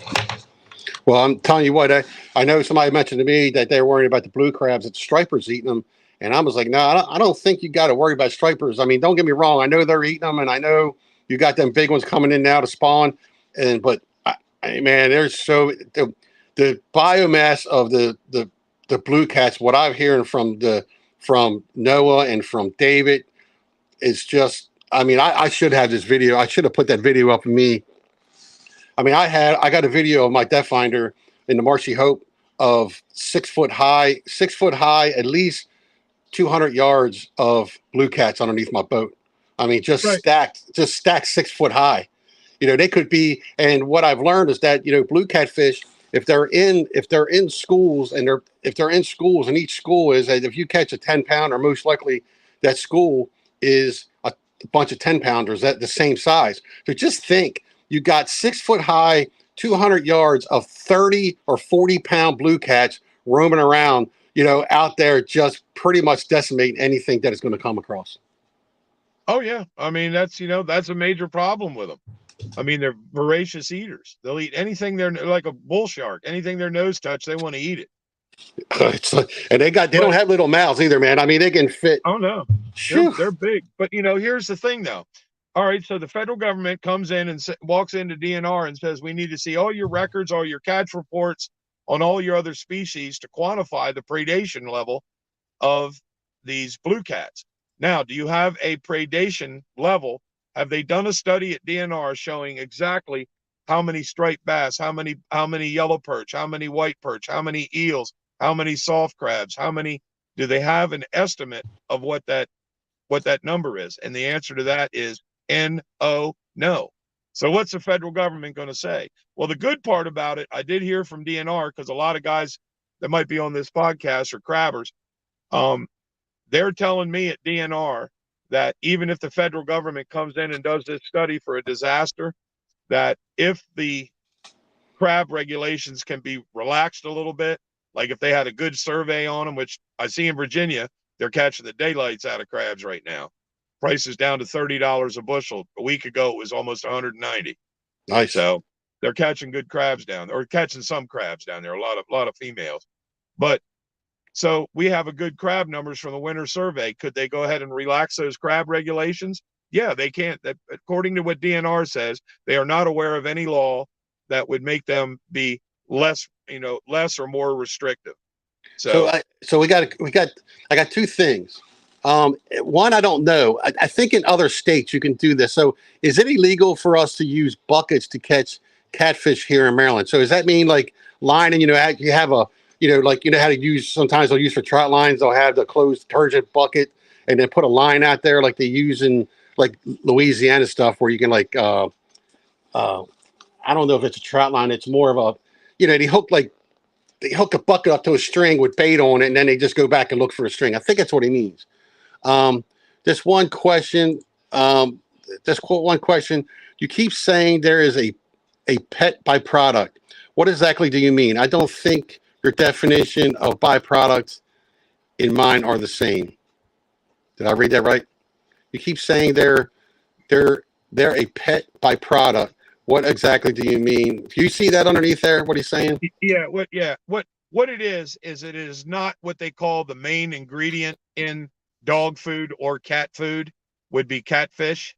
Speaker 1: Well, I'm telling you what, I know somebody mentioned to me that they're worried about the blue crabs, that the stripers eating them. And I was like, no, I don't think you got to worry about stripers. I mean, don't get me wrong. I know they're eating them, and I know you got them big ones coming in now to spawn. But man, there's the biomass of the blue cats. What I'm hearing from Noah and from David is just. I mean, I should have this video. I should have put that video up of me. I mean, I got a video of my depth finder in the Marshy Hope of 6 foot high, at least 200 yards of blue cats underneath my boat. I mean, just stacked 6 foot high. They could be. And what I've learned is that blue catfish, if they're in schools, and if they're in schools, and each school is, if you catch a 10-pounder, most likely that school is a bunch of 10-pounders at the same size. So just think, you got 6 foot high, 200 yards of 30 or 40-pound blue cats roaming around, out there, just pretty much decimating anything that is going to come across.
Speaker 2: Oh yeah, I mean that's a major problem with them. I mean, they're voracious eaters. They'll eat anything. They're like a bull shark. Anything their nose touch, they want to eat it.
Speaker 1: And they don't have little mouths either, man. I mean, they can fit.
Speaker 2: Oh no, they're big. But here's the thing, though. All right, so the federal government comes in and walks into DNR and says, we need to see all your records, all your catch reports on all your other species to quantify the predation level of these blue cats. Now, do you have a predation level? Have they done a study at DNR showing exactly how many striped bass, how many yellow perch, how many white perch, how many eels, how many soft crabs, do they have an estimate of what that number is? And the answer to that is no. So what's the federal government going to say? Well, the good part about it, I did hear from DNR, because a lot of guys that might be on this podcast are crabbers. They're telling me at DNR that even if the federal government comes in and does this study for a disaster, that if the crab regulations can be relaxed a little bit, like if they had a good survey on them, which I see in Virginia, they're catching the daylights out of crabs right now. Price is down to $30 a bushel. A week ago, it was almost 190.
Speaker 1: Nice.
Speaker 2: So they're catching good crabs down there, or catching some crabs down there, a lot of females. But so we have a good crab numbers from the winter survey. Could they go ahead and relax those crab regulations? Yeah, they can't. According to what DNR says, they are not aware of any law that would make them be less or more restrictive. So
Speaker 1: I got two things. One, I don't know. I think in other states you can do this. So is it illegal for us to use buckets to catch catfish here in Maryland? So does that mean like lining, you have a, like, how to use, sometimes they'll use for trout lines, they'll have the closed detergent bucket and then put a line out there like they use in like Louisiana stuff where you can like, I don't know if it's a trout line. It's more of a, they hook a bucket up to a string with bait on it, and then they just go back and look for a string. I think that's what he means. Just one question. Just quote one question. You keep saying there is a pet byproduct. What exactly do you mean? I don't think your definition of byproducts in mine are the same. Did I read that right? You keep saying they're a pet byproduct. What exactly do you mean? Do you see that underneath there? What he's saying?
Speaker 2: Yeah. What it is it is not what they call the main ingredient in dog food or cat food, would be catfish.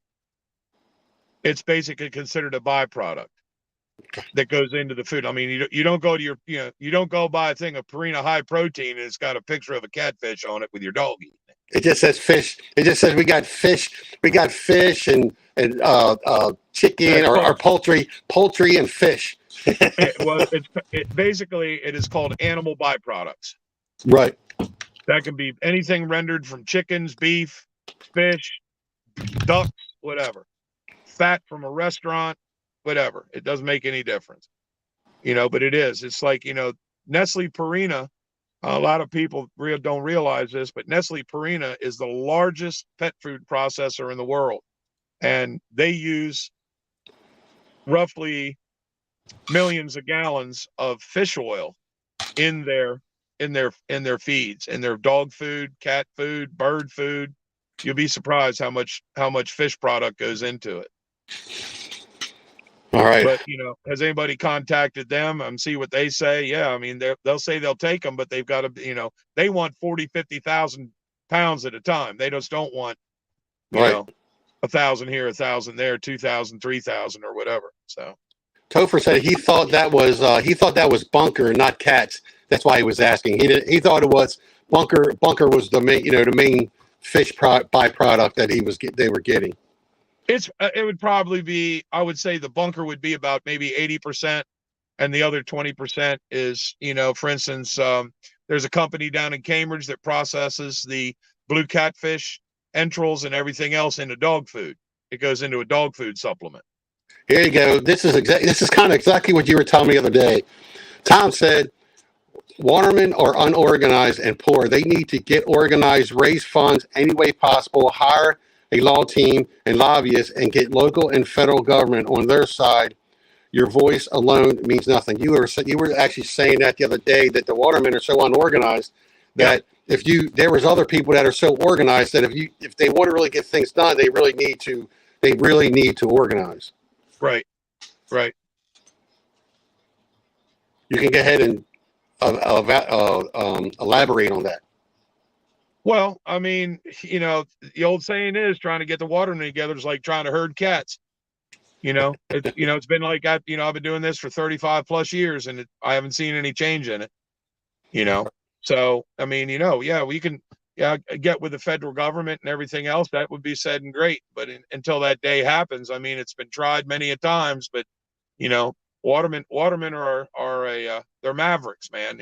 Speaker 2: It's basically considered a byproduct that goes into the food. I mean, you don't go to you don't go buy a thing of Purina high protein and it's got a picture of a catfish on it with your dog eating it.
Speaker 1: It just says fish. It just says we got fish and chicken or poultry and fish.
Speaker 2: Basically it is called animal byproducts.
Speaker 1: Right.
Speaker 2: That can be anything rendered from chickens, beef, fish, ducks, whatever. Fat from a restaurant, whatever. It doesn't make any difference. But it is. It's like, Nestle Purina A lot of people don't realize this, but Nestle Purina is the largest pet food processor in the world, and they use roughly millions of gallons of fish oil in their feeds, in their dog food, cat food, bird food. You'll be surprised how much fish product goes into it.
Speaker 1: All right.
Speaker 2: But has anybody contacted them and see what they say? Yeah, I mean they'll say they'll take them, but they've got to, they want 40,000-50,000 pounds at a time. They just don't want,
Speaker 1: Right.
Speaker 2: 1,000 here, 1,000 there, 2,000, 3,000, or whatever. So
Speaker 1: Topher said he thought that was bunker, not cats. That's why he was asking. He thought it was bunker. Bunker was the main fish byproduct that they were getting.
Speaker 2: It would probably be, I would say the bunker would be about maybe 80%, and the other 20% is, for instance, there's a company down in Cambridge that processes the blue catfish, entrails, and everything else into dog food. It goes into a dog food supplement.
Speaker 1: Here you go. This is kind of exactly what you were telling me the other day. Tom said, watermen are unorganized and poor. They need to get organized, raise funds any way possible, hire a law team and lobbyists, and get local and federal government on their side. Your voice alone means nothing. You were actually saying that the other day, that the watermen are so unorganized that there was other people that are so organized that if they want to really get things done, they really need to organize.
Speaker 2: Right.
Speaker 1: You can go ahead and elaborate on that.
Speaker 2: Well, I mean, the old saying is trying to get the watermen together is like trying to herd cats. It's been like I've been doing this for 35 plus years, and I haven't seen any change in it. So I mean, we can get with the federal government and everything else. That would be said and great, but until that day happens, I mean, it's been tried many a times. But watermen are they're mavericks, man.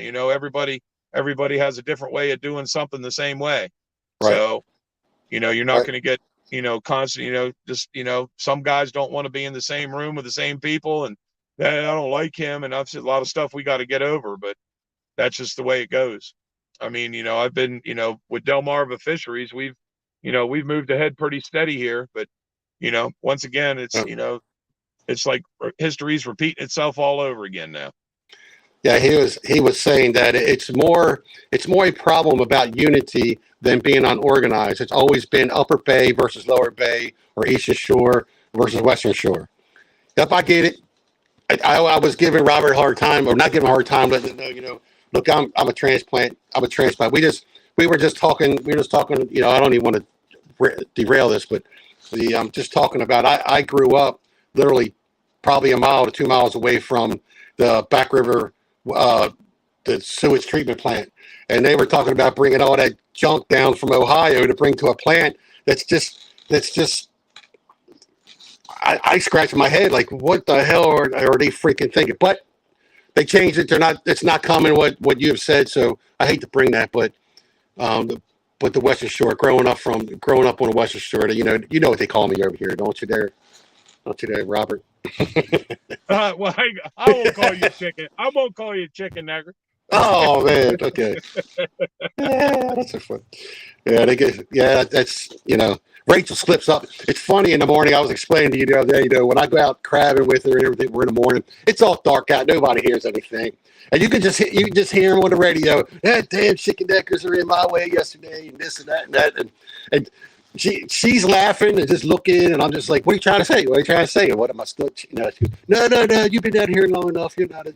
Speaker 2: Everybody has a different way of doing something the same way. Right. So, you're not going to get, constant, some guys don't want to be in the same room with the same people, and I don't like him. And that's a lot of stuff we got to get over, but that's just the way it goes. I mean, I've been, with Delmarva Fisheries, we've moved ahead pretty steady here, but, once again, it's, it's like history's repeating itself all over again now.
Speaker 1: Yeah, he was saying that it's more a problem about unity than being unorganized. It's always been Upper Bay versus Lower Bay, or Eastern Shore versus Western Shore. If I get it, I was giving Robert a hard time, or not giving a hard time, but look, I'm a transplant. We were just talking. I don't even want to derail this, but I'm just talking about. I grew up literally probably a mile to 2 miles away from the Back River. The sewage treatment plant, and they were talking about bringing all that junk down from Ohio to bring to a plant that's just I scratch my head like, what the hell are they freaking thinking? But they changed it. It's not coming what you have said. So I hate to bring that, but the Western Shore, growing up on the Western Shore, you know what they call me over here, don't you there, Robert?
Speaker 2: Well, I won't call you chicken. I won't call you chicken nugget.
Speaker 1: Oh man, okay. Yeah, that's so fun. Yeah, that's Rachel slips up. It's funny in the morning. I was explaining to you the other day, when I go out crabbing with her and everything, we're in the morning. It's all dark out. Nobody hears anything, and you can just hear them on the radio. That damn chicken neckers are in my way yesterday, and this and that and that, and she's laughing and just looking, and I'm just like, what are you trying to say? What are you trying to say? What am I still? No. You've been out here long enough. You're not.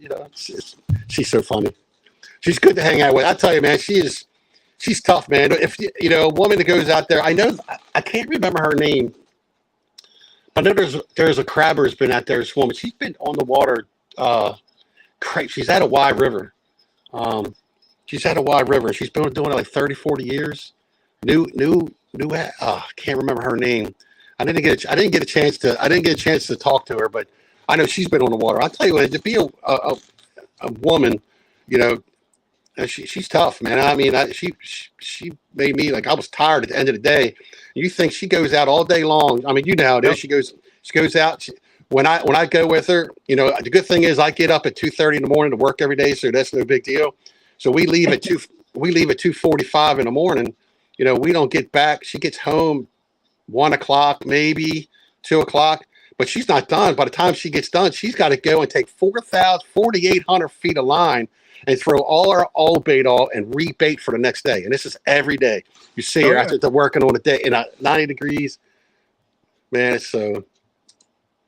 Speaker 1: She's so funny. She's good to hang out with. I tell you, man, she's tough, man. If a woman that goes out there, I can't remember her name. I know there's a crabber has been out there. This woman, she's been on the water. She's at a wide river. She's at a wide river. She's been doing it like 30, 40 years. I can't remember her name. I didn't get a chance to talk to her, but I know she's been on the water. I'll tell you what, to be a woman, she's tough, man. I mean, she made me, like, I was tired at the end of the day. You think she goes out all day long? I mean, you know how it is. She goes out. When I go with her, the good thing is I get up at 2:30 in the morning to work every day, so that's no big deal. So we leave at 2:45 in the morning. We don't get back. She gets home 1 o'clock, maybe 2 o'clock, but she's not done. By the time she gets done, she's got to go and take 4,800 feet of line and throw all our old bait off and rebait for the next day. And this is every day. You see her after they're working on a day in 90 degrees. Man, it's so.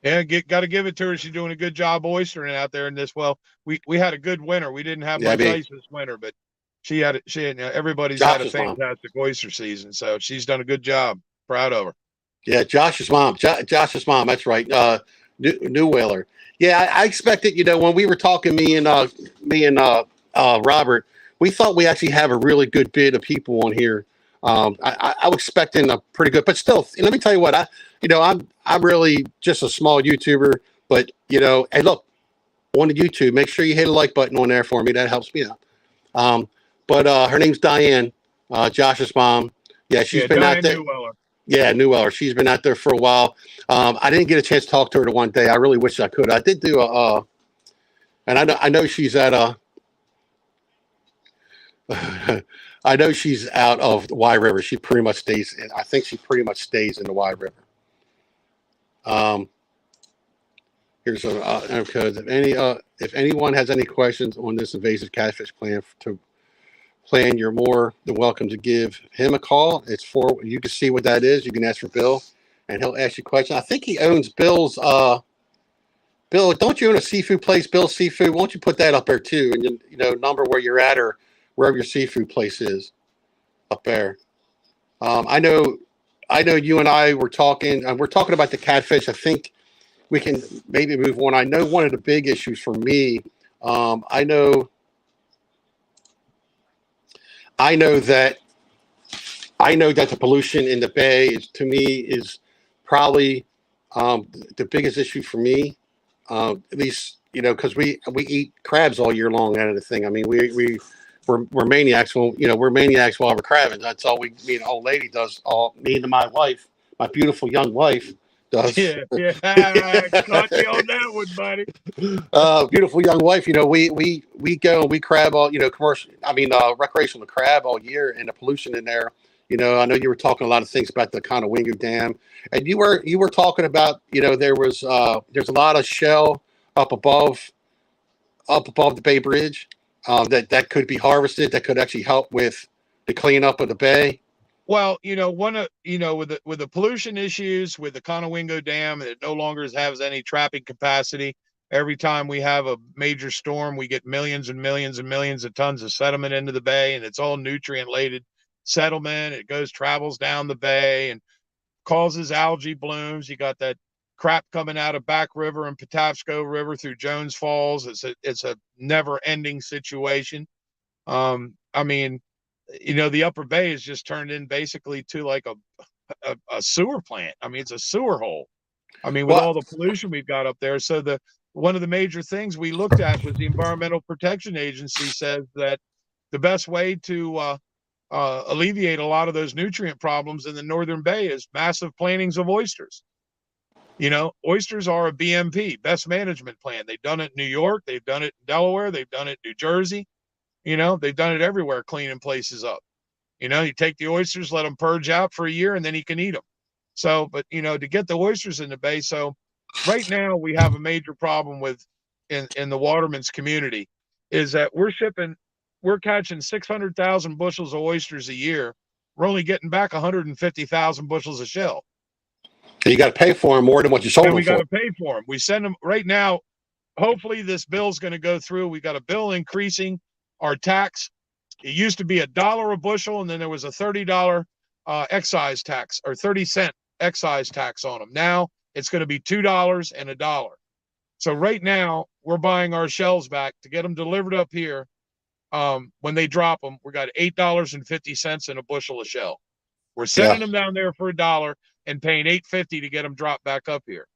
Speaker 2: Yeah, got to give it to her. She's doing a good job oystering out there in this. Well, we had a good winter. We didn't have much ice this winter, but she had everybody's had a fantastic oyster season. So she's done a good job. Proud of her.
Speaker 1: Yeah, Josh's mom. Josh's mom. That's right. New Whaler. Yeah, I expected. When we were talking, me and Robert, we thought we actually have a really good bit of people on here. I was expecting a pretty good, but still, let me tell you what. I'm really just a small YouTuber, but hey, look, on the YouTube, make sure you hit a like button on there for me. That helps me out. But her name's Diane, Josh's mom. Yeah, she's been out there. Yeah, New Weller. She's been out there for a while. I didn't get a chance to talk to her the one day. I really wish I could. I did do and I know she's at I know she's out of the Wye River. She pretty much stays. I think she pretty much stays in the Wye River. Here's a code. If anyone has any questions on this invasive catfish plan, you're more than welcome to give him a call. You can see what that is. You can ask for Bill, and he'll ask you questions. I think he owns Bill's. Bill, don't you own a seafood place, Bill's Seafood? Won't you put that up there too, and number where you're at or wherever your seafood place is, up there. I know you and I were talking. We're talking about the catfish. I think we can maybe move on. I know one of the big issues for me. I know that the pollution in the bay is probably the biggest issue for me. At least because we eat crabs all year long out of the thing. I mean, we're maniacs. We're maniacs while we're crabbing. That's all me and old lady does. All me and my wife, my beautiful young wife, does.
Speaker 2: Yeah. Caught you on that one, buddy.
Speaker 1: Beautiful young wife. We go and we crab all. Commercial. Recreational crab all year, and the pollution in there. I know you were talking a lot of things about the Conowingo Dam, and you were talking about there's a lot of shell up above the Bay Bridge. That could be harvested. That could actually help with the cleanup of the bay.
Speaker 2: Well, with the pollution issues with the Conowingo Dam, it no longer has any trapping capacity. Every time we have a major storm, we get millions and millions and millions of tons of sediment into the bay, and it's all nutrient-laden settlement. It travels down the bay and causes algae blooms. You got that crap coming out of Back River and Patapsco River through Jones Falls. It's a never-ending situation. The Upper Bay is just turned in basically to like a sewer plant. It's a sewer hole. With all the pollution we've got up there. So one of the major things we looked at was the Environmental Protection Agency says that the best way to alleviate a lot of those nutrient problems in the Northern Bay is massive plantings of oysters. Oysters are a BMP, best management plan. They've done it in New York. They've done it in Delaware. They've done it in New Jersey. They've done it everywhere, cleaning places up. You take the oysters, let them purge out for a year, and then you can eat them. So, but, to get the oysters in the bay. So right now we have a major problem in the watermen's community is that we're catching 600,000 bushels of oysters a year. We're only getting back 150,000 bushels of shell.
Speaker 1: You got to pay for them more than what you sold them for.
Speaker 2: We got to pay for them. We send them right now. Hopefully this bill's going to go through. We got a bill increasing our tax. It used to be $1 a bushel, and then there was a $30 excise tax or 30-cent excise tax on them. Now it's going to be $2 and $1. So right now we're buying our shells back to get them delivered up here. When they drop them, we got $8.50 in a bushel of shell. We're sending them down there for $1 and paying $8.50 to get them dropped back up here.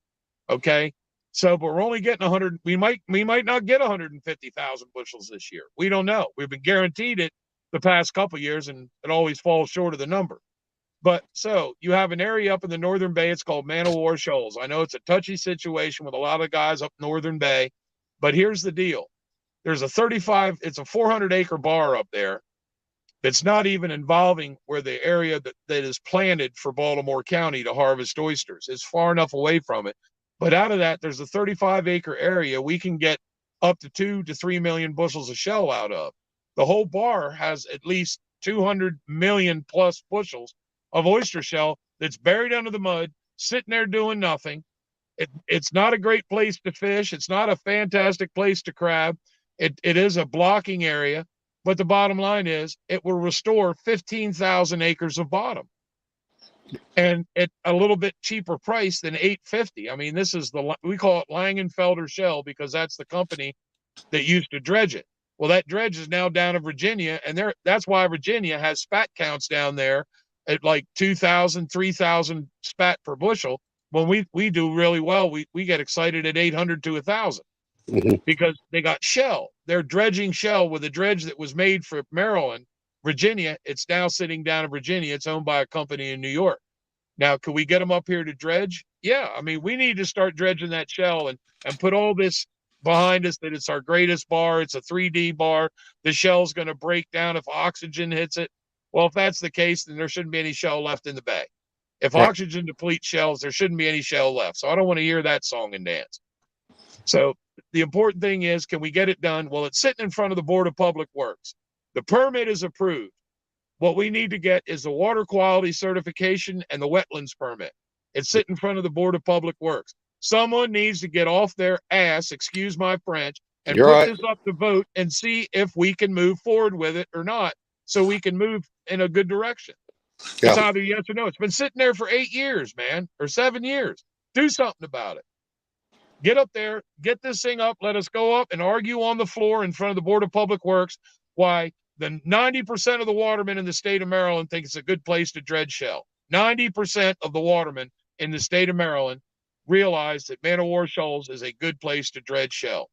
Speaker 2: Okay. So, but we're only getting 100. We might not get 150,000 bushels this year. We don't know. We've been guaranteed it the past couple of years, and it always falls short of the number. But so you have an area up in the Northern Bay. It's called Man of War Shoals. I know it's a touchy situation with a lot of guys up Northern Bay, but here's the deal. There's it's a 400-acre bar up there that's not even involving where the area that is planted for Baltimore County to harvest oysters. It's far enough away from it. But out of that, there's a 35-acre area we can get up to 2 to 3 million bushels of shell out of. The whole bar has at least 200 million plus bushels of oyster shell that's buried under the mud, sitting there doing nothing. It's not a great place to fish. It's not a fantastic place to crab. It is a blocking area. But the bottom line is it will restore 15,000 acres of bottom, and at a little bit cheaper price than $850. I mean, this is we call it Langenfelder Shell because that's the company that used to dredge it. Well, that dredge is now down in Virginia, and that's why Virginia has spat counts down there at like 2,000, 3,000 spat per bushel. When we do really well, we get excited at 800 to 1,000. Because they got shell. They're dredging shell with a dredge that was made for Maryland, Virginia. It's now sitting down in Virginia. It's owned by a company in New York. Now, could we get them up here to dredge? Yeah. I mean, we need to start dredging that shell and put all this behind us that it's our greatest bar. It's a 3D bar. The shell's going to break down if oxygen hits it. Well, if that's the case, then there shouldn't be any shell left in the bay. If oxygen depletes shells, there shouldn't be any shell left. So I don't want to hear that song and dance. So the important thing is, can we get it done? Well, it's sitting in front of the Board of Public Works. The permit is approved. What we need to get is the water quality certification and the wetlands permit. It's sitting in front of the Board of Public Works. Someone needs to get off their ass, excuse my French, and put this up to vote and see if we can move forward with it or not, so we can move in a good direction. Yeah. It's either yes or no. It's been sitting there for 8 years, man, or 7 years. Do something about it. Get up there, get this thing up, let us go up and argue on the floor in front of the Board of Public Works why the 90% of the watermen in the state of Maryland think it's a good place to dredge shell. 90% of the watermen in the state of Maryland realize that Man-O-War Shoals is a good place to dredge shell.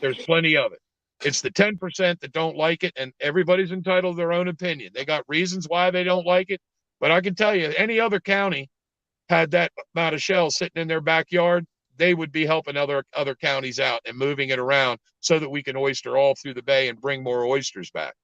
Speaker 2: There's plenty of it. It's the 10% that don't like it, and everybody's entitled to their own opinion. They got reasons why they don't like it, but I can tell you, any other county had that amount of shell sitting in their backyard, they would be helping other counties out and moving it around so that we can oyster all through the bay and bring more oysters back.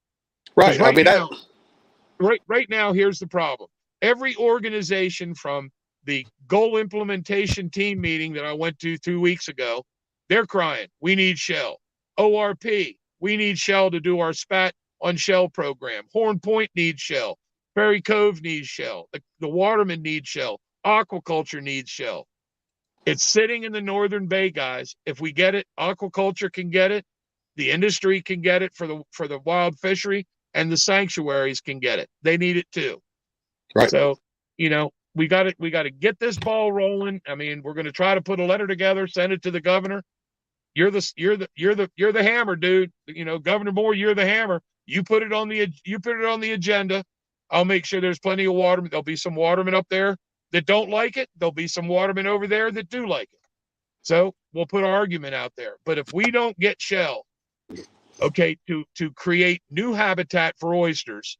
Speaker 1: Right.
Speaker 2: Right now, here's the problem. Every organization from the goal implementation team meeting that I went to 2 weeks ago, they're crying, we need shell. ORP, we need shell to do our spat on shell program. Horn Point needs shell. Ferry Cove needs shell. The watermen need shell. Aquaculture needs shell. It's sitting in the Northern Bay, guys. If we get it, aquaculture can get it. The industry can get it for the wild fishery, and the sanctuaries can get it. They need it too.
Speaker 1: Right.
Speaker 2: So, we got to get this ball rolling. I mean, we're going to try to put a letter together, send it to the governor. You're the hammer, dude. Governor Moore, you're the hammer. You put it on the agenda. I'll make sure there's plenty of watermen. There'll be some watermen up there that don't like it. There'll be some watermen over there that do like it. So we'll put our argument out there. But if we don't get shell, to create new habitat for oysters,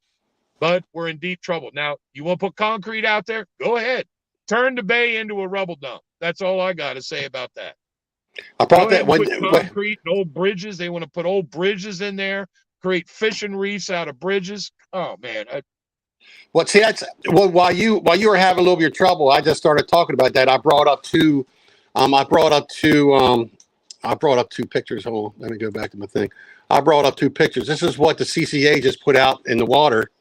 Speaker 2: bud, we're in deep trouble. Now, you want to put concrete out there? Go ahead. Turn the bay into a rubble dump. That's all I got to say about that.
Speaker 1: I brought that
Speaker 2: when concrete and old bridges. They want to put old bridges in there, create fishing reefs out of bridges. Oh man.
Speaker 1: While you were having a little bit of trouble, I just started talking about that. I brought up two pictures. Hold on, let me go back to my thing. I brought up 2 pictures. This is what the CCA just put out in the water.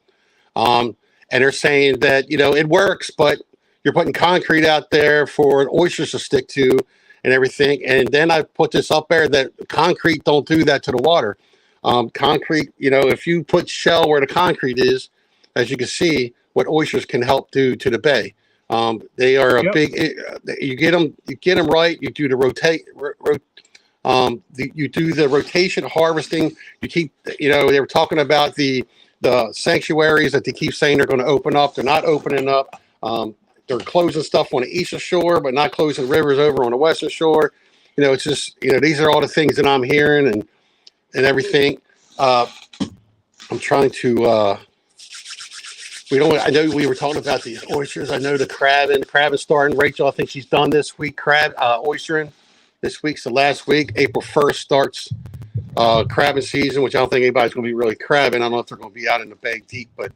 Speaker 1: And they're saying that, it works, but you're putting concrete out there for oysters to stick to and everything. And then I put this up there that concrete don't do that to the water. Concrete, if you put shell where the concrete is, as you can see, what oysters can help do to the bay. They are a big. You get them right. You do the you do the rotation harvesting. You keep. They were talking about the sanctuaries that they keep saying they're going to open up. They're not opening up. They're closing stuff on the eastern shore, but not closing rivers over on the western shore. It's just these are all the things that I'm hearing and everything. I'm trying to. I know we were talking about the oysters. I know the crabbing starting. Rachel, I think she's done this week. Oystering. This week's the last week. April 1st starts crabbing season, which I don't think anybody's going to be really crabbing. I don't know if they're going to be out in the bay deep, but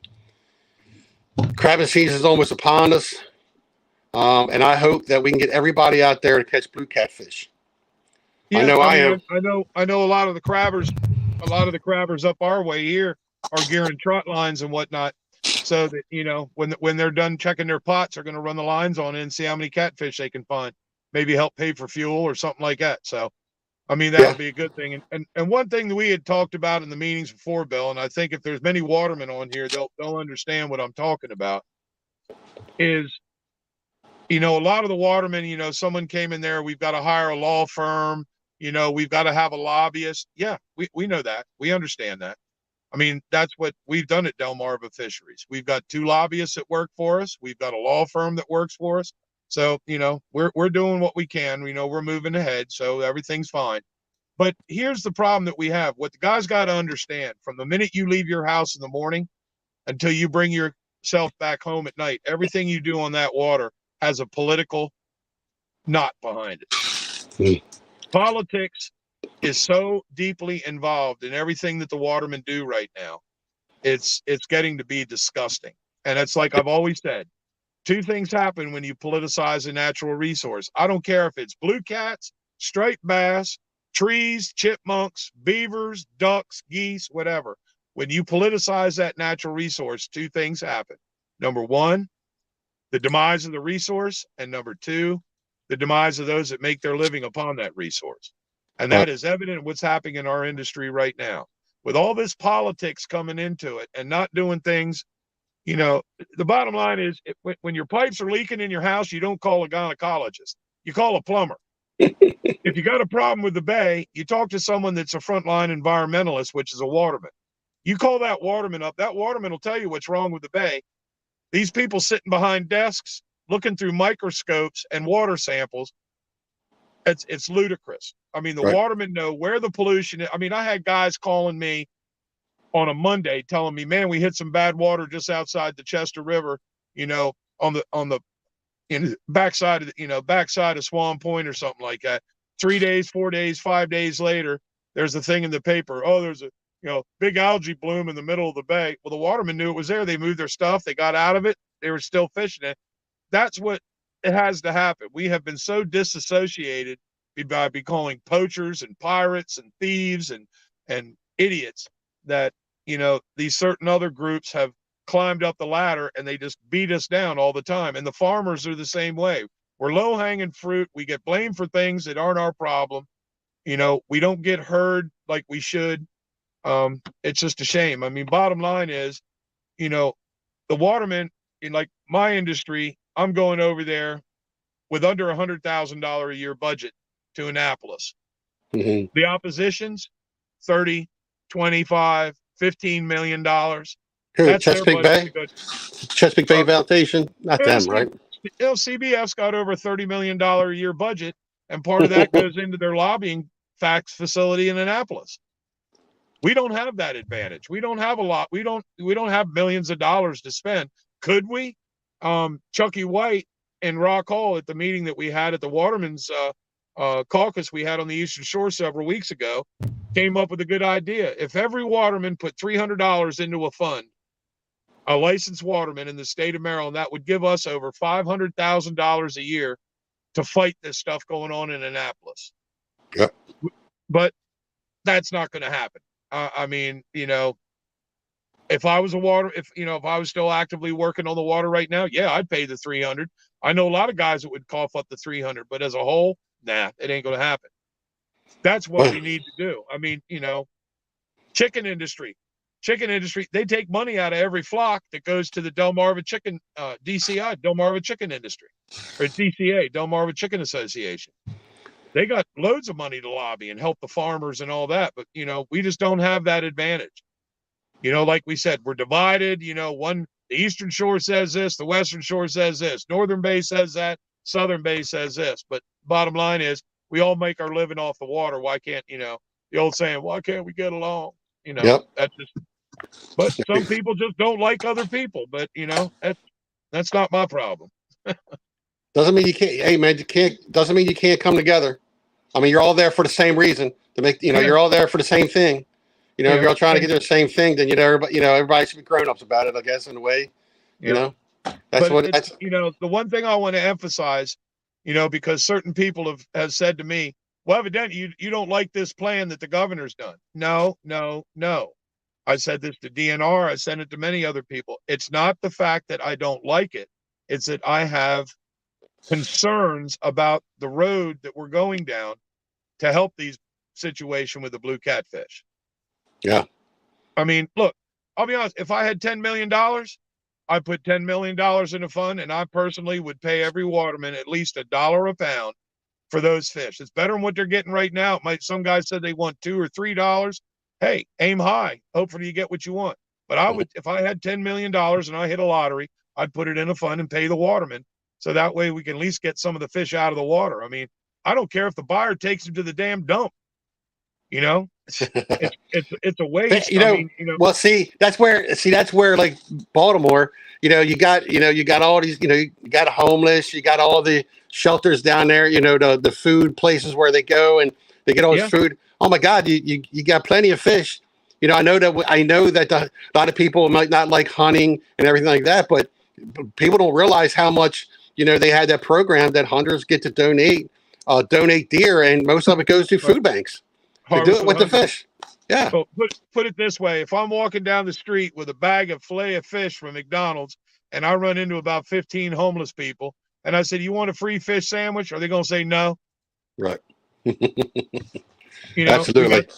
Speaker 1: crabbing season is almost upon us. And I hope that we can get everybody out there to catch blue catfish. I
Speaker 2: Yeah,
Speaker 1: know
Speaker 2: I
Speaker 1: I
Speaker 2: mean,
Speaker 1: am.
Speaker 2: I know a lot of the crabbers up our way here are gearing trot lines and whatnot, so that when they're done checking their pots, they're going to run the lines on it and see how many catfish they can find. Maybe help pay for fuel or something like that. So, I mean, that'll
Speaker 1: Yeah.
Speaker 2: be a good thing. And one thing that we had talked about in the meetings before, Bill, and I think if there's many watermen on here, they'll understand what I'm talking about. Is a lot of the watermen, someone came in there, we've got to hire a law firm, we've got to have a lobbyist. Yeah, we know that. We understand that. I mean, that's what we've done at Delmarva Fisheries. We've got 2 lobbyists that work for us. We've got a law firm that works for us. So, we're doing what we can. We're moving ahead, so everything's fine. But here's the problem that we have. What the guys got to understand, from the minute you leave your house in the morning until you bring yourself back home at night, everything you do on that water has a political knot behind it.
Speaker 1: Mm.
Speaker 2: Politics is so deeply involved in everything that the watermen do right now. It's getting to be disgusting. And it's like I've always said, 2 things happen when you politicize a natural resource. I don't care if it's blue cats, striped bass, trees, chipmunks, beavers, ducks, geese, whatever. When you politicize that natural resource, 2 things happen. Number 1, the demise of the resource, and number 2, the demise of those that make their living upon that resource. And that is evident in what's happening in our industry right now. With all this politics coming into it and not doing things, the bottom line is when your pipes are leaking in your house, you don't call a gynecologist. You call a plumber. If you got a problem with the bay, you talk to someone that's a frontline environmentalist, which is a waterman. You call that waterman up. That waterman will tell you what's wrong with the bay. These people sitting behind desks, looking through microscopes and water samples, it's ludicrous. I mean, the
Speaker 1: Right.
Speaker 2: watermen know where the pollution is. I mean, I had guys calling me on a Monday telling me, man, we hit some bad water just outside the Chester River, on the backside of backside of Swan Point or something like that. 3 days, 4 days, 5 days later, there's a thing in the paper. Oh, there's a big algae bloom in the middle of the bay. Well, the watermen knew it was there. They moved their stuff. They got out of it. They were still fishing it. That's what it has to happen. We have been so disassociated by calling poachers and pirates and thieves and idiots that these certain other groups have climbed up the ladder and they just beat us down all the time. And the farmers are the same way. We're low hanging fruit. We get blamed for things that aren't our problem. We don't get heard like we should. It's just a shame. I mean, bottom line is, the watermen in like my industry, I'm going over there with under $100,000 a year budget to Annapolis.
Speaker 1: Mm-hmm.
Speaker 2: The opposition's 30, 25, $15 million.
Speaker 1: Who,
Speaker 2: That's
Speaker 1: Chesapeake Bay? Chesapeake Bay Foundation? Not them, right?
Speaker 2: CBF's got over $30 million a year budget, and part of that goes into their lobbying fax facility in Annapolis. We don't have that advantage. We don't have a lot. We don't have millions of dollars to spend. Could we? Chucky White in Rock Hall at the meeting that we had at the Watermen's caucus we had on the Eastern Shore several weeks ago came up with a good idea. If every waterman put $300 into a fund, a licensed waterman in the state of Maryland, that would give us over $500,000 a year to fight this stuff going on in Annapolis.
Speaker 1: Yep.
Speaker 2: But that's not going to happen. I mean, if I was if I was still actively working on the water right now, yeah, I'd pay the 300. I know a lot of guys that would cough up the 300, but as a whole, nah, it ain't going to happen. That's what we need to do. I mean, chicken industry, they take money out of every flock that goes to the Delmarva Chicken, DCI, Delmarva Chicken Industry, or DCA, Delmarva Chicken Association. They got loads of money to lobby and help the farmers and all that, but, we just don't have that advantage. Like we said, we're divided, the Eastern Shore says this, the Western Shore says this, Northern Bay says that, Southern Bay says this, but bottom line is we all make our living off the water. Why can't, the old saying, why can't we get along?
Speaker 1: Yep.
Speaker 2: That's just, but some people just don't like other people, but that's not my problem.
Speaker 1: Doesn't mean you can't. Hey, man, doesn't mean you can't come together. I mean, you're all there for the same reason to make.
Speaker 2: Yeah.
Speaker 1: You're all there for the same thing.
Speaker 2: Yeah.
Speaker 1: If you're all trying to get to the same thing, then everybody should be grown-ups about it, I guess, in a way.
Speaker 2: Yeah.
Speaker 1: That's
Speaker 2: But
Speaker 1: what
Speaker 2: it's,
Speaker 1: that's.
Speaker 2: the one thing I want to emphasize, because certain people have said to me, well, evidently you don't like this plan that the governor's done. No, no, no. I said this to DNR. I sent it to many other people. It's not the fact that I don't like it. It's that I have concerns about the road that we're going down to help these situation with the blue catfish.
Speaker 1: Yeah.
Speaker 2: I mean, look, I'll be honest. If I had $10 million, I put $10 million in a fund, and I personally would pay every waterman at least $1 a pound for those fish. It's better than what they're getting right now. Some guys said they want $2 or $3. Hey, aim high. Hopefully you get what you want. But I would, if I had $10 million and I hit a lottery, I'd put it in a fund and pay the waterman. So that way we can at least get some of the fish out of the water. I mean, I don't care if the buyer takes them to the damn dump. It's a waste.
Speaker 1: Well, that's where like Baltimore, you got all these, you got homeless, you got all the shelters down there, the food places where they go and they get all this food. Oh my God, you got plenty of fish. I know that a lot of people might not like hunting and everything like that, but people don't realize how much, they had that program that hunters get to donate deer, and most of it goes to food banks. To do it with the fish. Yeah.
Speaker 2: So put it this way. If I'm walking down the street with a bag of filet of fish from McDonald's and I run into about 15 homeless people and I said, you want a free fish sandwich? Are they going to say no?
Speaker 1: Right.
Speaker 2: Absolutely.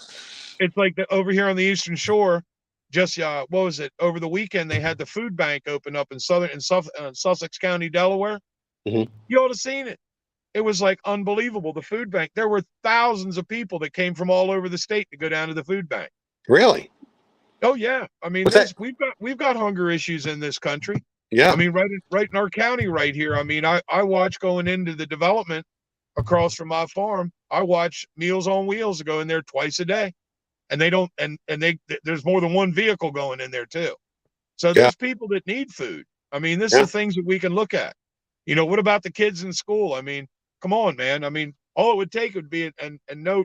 Speaker 2: It's like over here on the Eastern Shore, just, what was it? Over the weekend, they had the food bank open up in Sussex County, Delaware.
Speaker 1: Mm-hmm.
Speaker 2: You ought to have seen it. It was like unbelievable. The food bank. There were thousands of people that came from all over the state to go down to the food bank.
Speaker 1: Really?
Speaker 2: Oh yeah. I mean, we've got hunger issues in this country.
Speaker 1: Yeah.
Speaker 2: I mean, right in our county right here. I mean, I watch going into the development across from my farm. I watch Meals on Wheels go in there twice a day, and they don't. And there's more than one vehicle going in there too. So there's people that need food. I mean, this is things that we can look at. What about the kids in school? I mean, come on, man. I mean, all it would take would be and no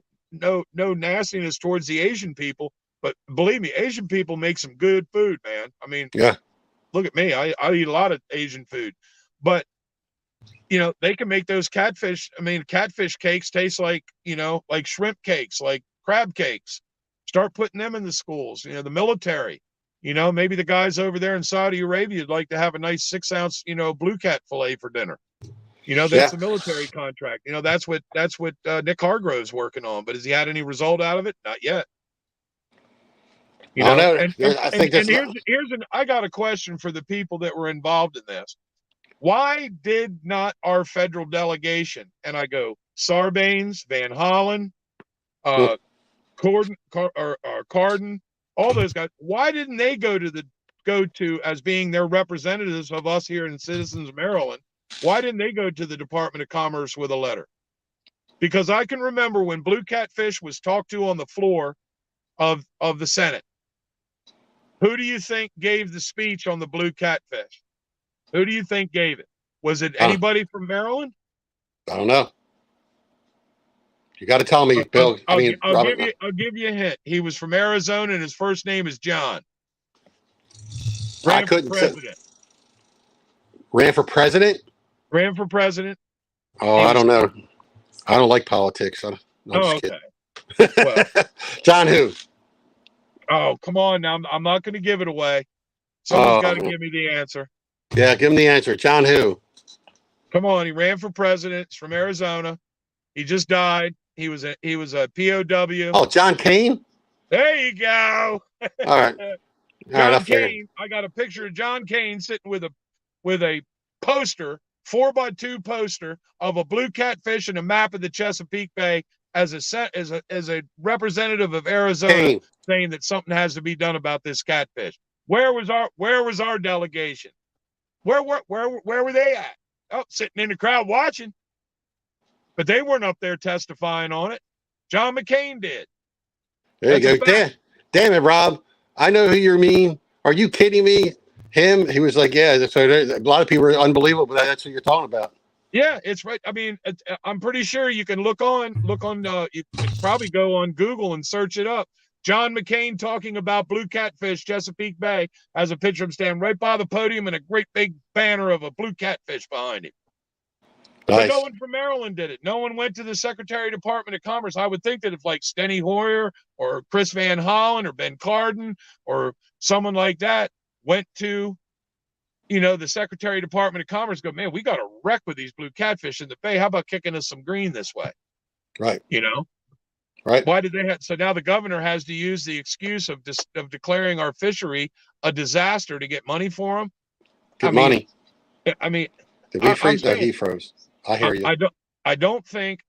Speaker 2: nastiness towards the Asian people, but believe me, Asian people make some good food, man. I mean, look at me. I eat a lot of Asian food, but they can make those catfish. I mean, catfish cakes taste like shrimp cakes, like crab cakes. Start putting them in the schools. The military. Maybe the guys over there in Saudi Arabia would like to have a nice 6-ounce, blue cat fillet for dinner. That's the military contract. That's what Nick Hargrove's working on. But has he had any result out of it? Not yet.
Speaker 1: I know.
Speaker 2: I got a question for the people that were involved in this. Why did not our federal delegation, and I go Sarbanes, Van Hollen, Cardin, all those guys, why didn't they go to as being their representatives of us here in Citizens of Maryland? Why didn't they go to the Department of Commerce with a letter? Because I can remember when blue catfish was talked to on the floor of the Senate. Who do you think gave the speech on the blue catfish? Who do you think gave it? Was it anybody from Maryland?
Speaker 1: I don't know. You got to tell me, Bill.
Speaker 2: I'll give you a hint. He was from Arizona, and his first name is John.
Speaker 1: I couldn't say. Ran for president?
Speaker 2: Ran for president.
Speaker 1: Oh, I don't know. I don't like politics.
Speaker 2: Okay.
Speaker 1: Well. John who?
Speaker 2: Oh, come on now. I'm not going to give it away. Someone's got to give me the answer.
Speaker 1: Yeah, give him the answer. John who?
Speaker 2: Come on. He ran for president. He's from Arizona. He just died. He was a POW.
Speaker 1: Oh, John Kane?
Speaker 2: There you go.
Speaker 1: All right.
Speaker 2: John Kane. I got a picture of John Kane sitting with a poster, 4x2 poster of a blue catfish and a map of the Chesapeake Bay as a representative of Arizona saying that something has to be done about this catfish. Where was our delegation? Where were they at? Oh, sitting in the crowd watching. But they weren't up there testifying on it. John McCain did.
Speaker 1: There you go. Damn it, Rob. I know who you mean. Are you kidding me? Him? He was like, yeah. So a lot of people are unbelievable, but that's what you're talking about.
Speaker 2: Yeah, it's right. I mean, I'm pretty sure you can you can probably go on Google and search it up. John McCain talking about blue catfish, Chesapeake Bay, has a picture of him standing right by the podium and a great big banner of a blue catfish behind him. But no
Speaker 1: Nice.
Speaker 2: one from Maryland did it. No one went to the Secretary of Department of Commerce. I would think that if like Steny Hoyer or Chris Van Hollen or Ben Cardin or someone like that went to, the Secretary of Department of Commerce, go, man, we got a wreck with these blue catfish in the bay. How about kicking us some green this way?
Speaker 1: Right.
Speaker 2: You know,
Speaker 1: Right.
Speaker 2: why did they have? So now the governor has to use the excuse of declaring our fishery a disaster to get money for them.
Speaker 1: Good money.
Speaker 2: I mean,
Speaker 1: Did we freeze?
Speaker 2: saying,
Speaker 1: He froze. I hear you.
Speaker 2: I don't think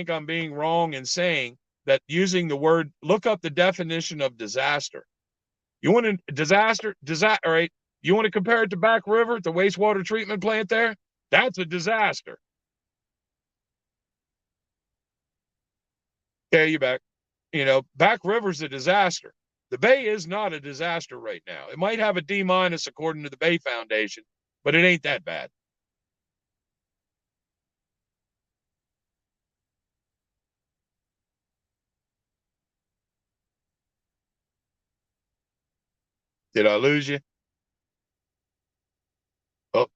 Speaker 2: I'm being wrong in saying that using the word. Look up the definition of disaster. You want a disaster? All right. You want to compare it to Back River, the wastewater treatment plant there? That's a disaster. Yeah, you back. Back River's a disaster. The Bay is not a disaster right now. It might have a D- according to the Bay Foundation, but it ain't that bad. Did I lose you? Oh,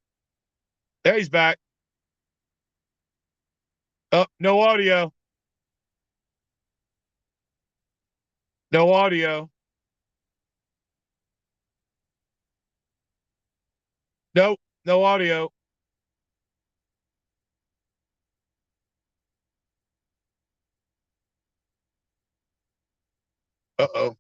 Speaker 2: there he's back. Oh, no audio. No audio. Nope, no audio. Uh-oh.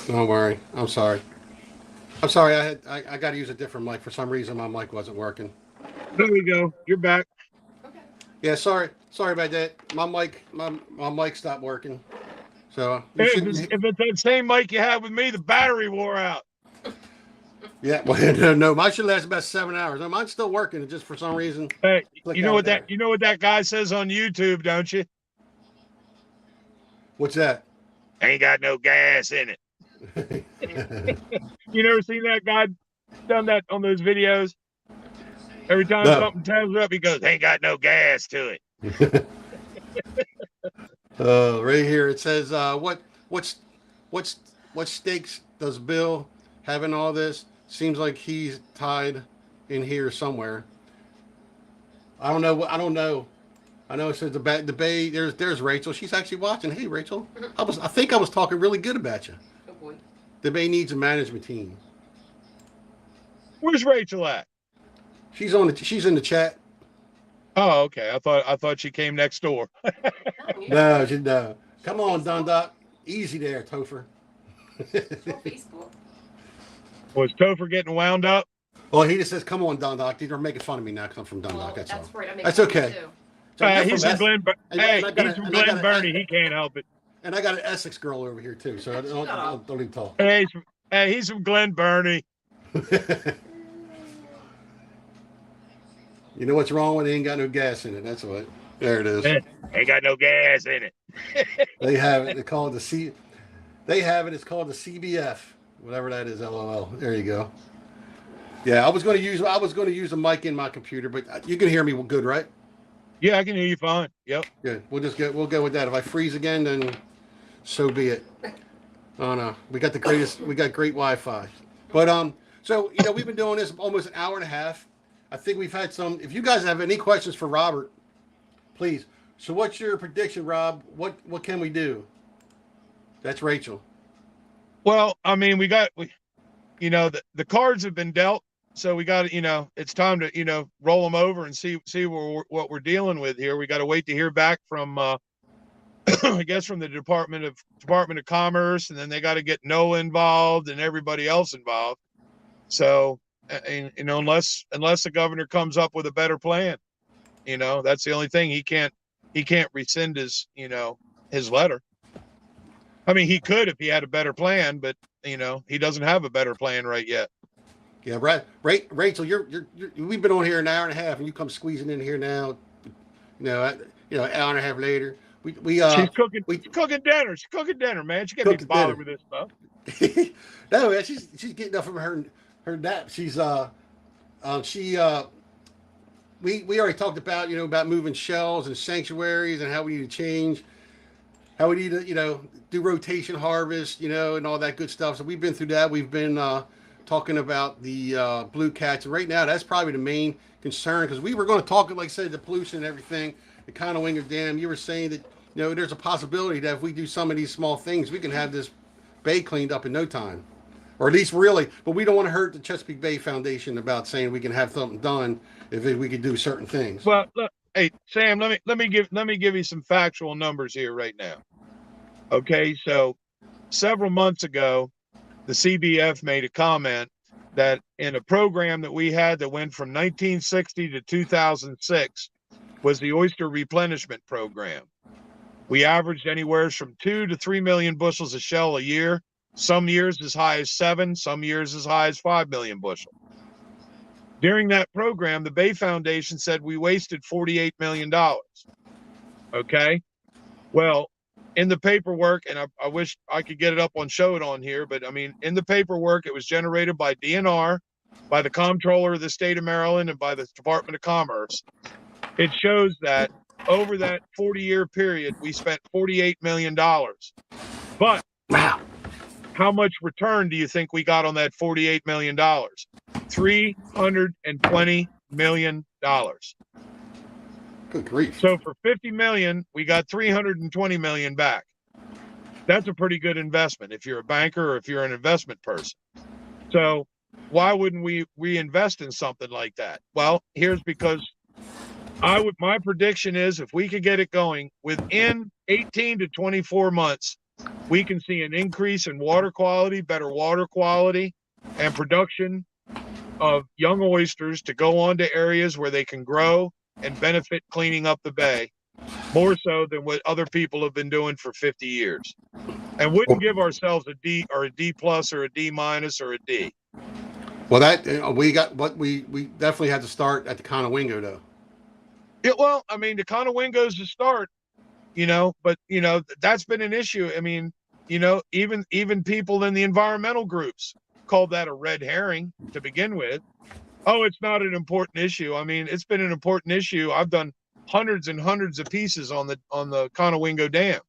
Speaker 1: Don't worry. I'm sorry. I'm sorry. I got to use a different mic for some reason. My mic wasn't working.
Speaker 2: There we go. You're back.
Speaker 1: Yeah. Sorry about that. My mic stopped working. So you
Speaker 2: Hey,
Speaker 1: should.
Speaker 2: if it's that same mic you had with me, the battery wore out.
Speaker 1: Yeah. Well, no, mine should last about 7 hours. No, mine's still working. Just for some reason,
Speaker 2: Hey,
Speaker 1: click out of there.
Speaker 2: you know what that guy says on YouTube, don't you?
Speaker 1: What's that?
Speaker 2: Ain't got no gas in it. You never seen that guy done that on those videos? Every time
Speaker 1: No.
Speaker 2: something turns up, he goes, "Ain't got no gas to it."
Speaker 1: Right here it says, what stakes does Bill have in all this? Seems like he's tied in here somewhere. I don't know. I don't know. I know it says the Bay. There's Rachel. She's actually watching. Hey, Rachel. I think I was talking really good about you.
Speaker 3: Oh boy.
Speaker 1: The Bay needs a management team.
Speaker 2: Where's Rachel at?
Speaker 1: She's in the chat.
Speaker 2: Oh, okay. I thought she came next door.
Speaker 1: No. Come on, Dundalk. Easy there, Topher.
Speaker 3: Facebook.
Speaker 2: Was Topher getting wound up?
Speaker 1: Well, he just says, "Come on, Dundalk." They're making fun of me now because I'm from Dundalk.
Speaker 3: Well,
Speaker 1: that's all.
Speaker 3: right.
Speaker 1: That's okay.
Speaker 2: So he's from Glen. Hey, he's from Glen Burnie. He can't help it.
Speaker 1: And I got an Essex girl over here too, so don't even talk.
Speaker 2: Hey, he's from Glen Burnie.
Speaker 1: You know what's wrong with it? Ain't got no gas in it. That's what. There it is.
Speaker 2: Ain't got no gas in it.
Speaker 1: They have it. They call it the C. They have it. It's called the CBF, whatever that is. LOL. There you go. Yeah, I was going to use a mic in my computer, but you can hear me good, right?
Speaker 2: Yeah, I can hear you fine. Yep.
Speaker 1: Good. We'll go with that. If I freeze again, then so be it. Oh no, we got great Wi-Fi. But so we've been doing this almost an hour and a half. I think we've had some. If you guys have any questions for Robert, please. So what's your prediction, Rob? What can we do? That's Rachel.
Speaker 2: Well, I mean, the cards have been dealt, so we got to, it's time to, roll them over and see what we're dealing with here. We got to wait to hear back from I guess from the Department of Commerce, and then they got to get NOAA involved and everybody else involved. So, and, unless the governor comes up with a better plan, that's the only thing. He can't rescind his his letter. I mean, he could if he had a better plan, but he doesn't have a better plan right yet.
Speaker 1: Yeah, right. Rachel, we've been on here an hour and a half, and you come squeezing in here now. An hour and a half later.
Speaker 2: She's cooking dinner. She's cooking dinner, man. She can't be bothered with this stuff.
Speaker 1: No, man, she's getting up from her nap. We already talked about about moving shells and sanctuaries and how we need to change, how we need to do rotation harvest, and all that good stuff. So we've been through that. We've been talking about the blue cats, and right now that's probably the main concern, because we were going to talk, like I said, the pollution and everything, the Conowingo Dam. You were saying that there's a possibility that if we do some of these small things, we can have this bay cleaned up in no time, or at least really. But we don't want to hurt the Chesapeake Bay Foundation about saying we can have something done if we could do certain things.
Speaker 2: Well, look, hey Sam, let me give you some factual numbers here right now. Okay, so several months ago, the CBF made a comment that in a program that we had that went from 1960 to 2006 was the Oyster replenishment program. We averaged anywhere from 2 to 3 million bushels of shell a year. Some years as high as 7, some years as high as 5 million bushels. During that program, the Bay Foundation said we wasted $48 million. Okay, well, in the paperwork, and I wish I could get it up show it on here, but I mean, in the paperwork, it was generated by DNR, by the Comptroller of the state of Maryland, and by the Department of Commerce. It shows that over that 40-year period, we spent $48 million. But
Speaker 1: wow,
Speaker 2: how much return do you think we got on that $48 million? $320 million.
Speaker 1: Good grief.
Speaker 2: So for $50 million, we got $320 million back. That's a pretty good investment if you're a banker or if you're an investment person. So why wouldn't we reinvest in something like that? Well, here's because my prediction is if we could get it going within 18 to 24 months, we can see an increase in water quality, better water quality, and production of young oysters to go on to areas where they can grow and benefit cleaning up the bay, more so than what other people have been doing for 50 years. And wouldn't give ourselves a D or a D plus or a D minus or a D.
Speaker 1: Well, that we definitely had to start at the Conowingo, though.
Speaker 2: Yeah, well, I mean, the Conowingo's the start, but that's been an issue. I mean, even people in the environmental groups called that a red herring to begin with. Oh, it's not an important issue. I mean, it's been an important issue. I've done hundreds and hundreds of pieces on the Conowingo Dam.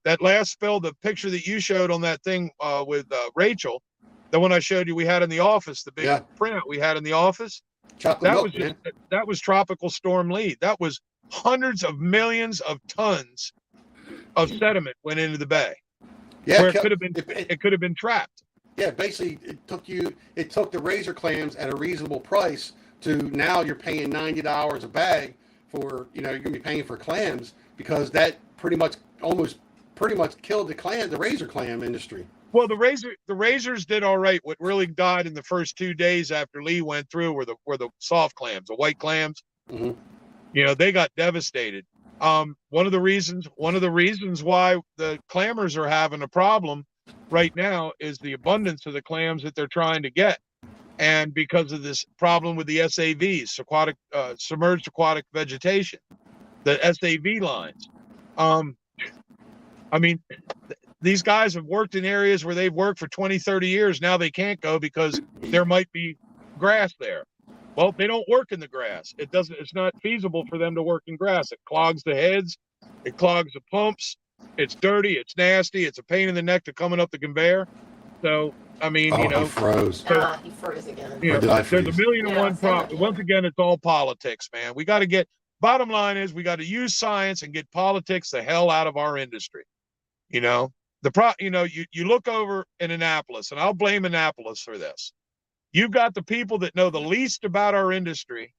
Speaker 2: That last spill, the picture that you showed on that thing with Rachel, the one I showed you we had in the office, the big printout we had in the office, that was Tropical Storm Lee. That was hundreds of millions of tons of sediment went into the bay.
Speaker 1: Yeah,
Speaker 2: where it could have been trapped.
Speaker 1: Yeah, basically it took the razor clams at a reasonable price to now you're paying $90 a bag for, you're going to be paying for clams, because that pretty much killed the razor clam industry.
Speaker 2: Well, the razors did all right. What really died in the first 2 days after Lee went through were the soft clams, the white clams.
Speaker 1: Mm-hmm.
Speaker 2: They got devastated. One of the reasons why the clammers are having a problem right now is the abundance of the clams that they're trying to get, and because of this problem with the SAVs, submerged aquatic vegetation, the SAV lines. I mean, these guys have worked in areas where they've worked for 20, 30 years. Now they can't go because there might be grass there. Well, they don't work in the grass. It's not feasible for them to work in grass. It clogs the heads. It clogs the pumps. It's dirty. It's nasty. It's a pain in the neck to coming up the conveyor. So, I mean,
Speaker 1: he froze.
Speaker 3: He froze again.
Speaker 2: There's a million and one problem. Once again, it's all politics, man. We got to bottom line is we got to use science and get politics the hell out of our industry. You look over in Annapolis, and I'll blame Annapolis for this. You've got the people that know the least about our industry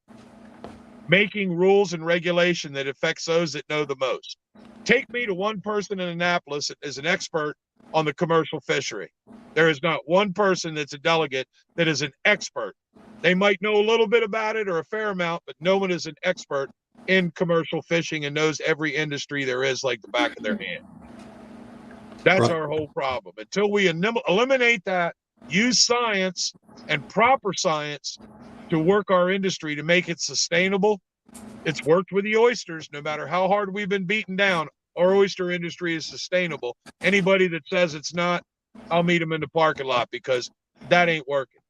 Speaker 2: making rules and regulation that affects those that know the most. Take me to one person in Annapolis that is an expert on the commercial fishery. There is not one person that's a delegate that is an expert. They might know a little bit about it or a fair amount, but no one is an expert in commercial fishing and knows every industry there is like the back of their hand. That's our whole problem. Until we eliminate that, use science and proper science to work our industry to make it sustainable. It's worked with the oysters. No matter how hard we've been beaten down, our oyster industry is sustainable. Anybody that says it's not, I'll meet them in the parking lot, because that ain't working.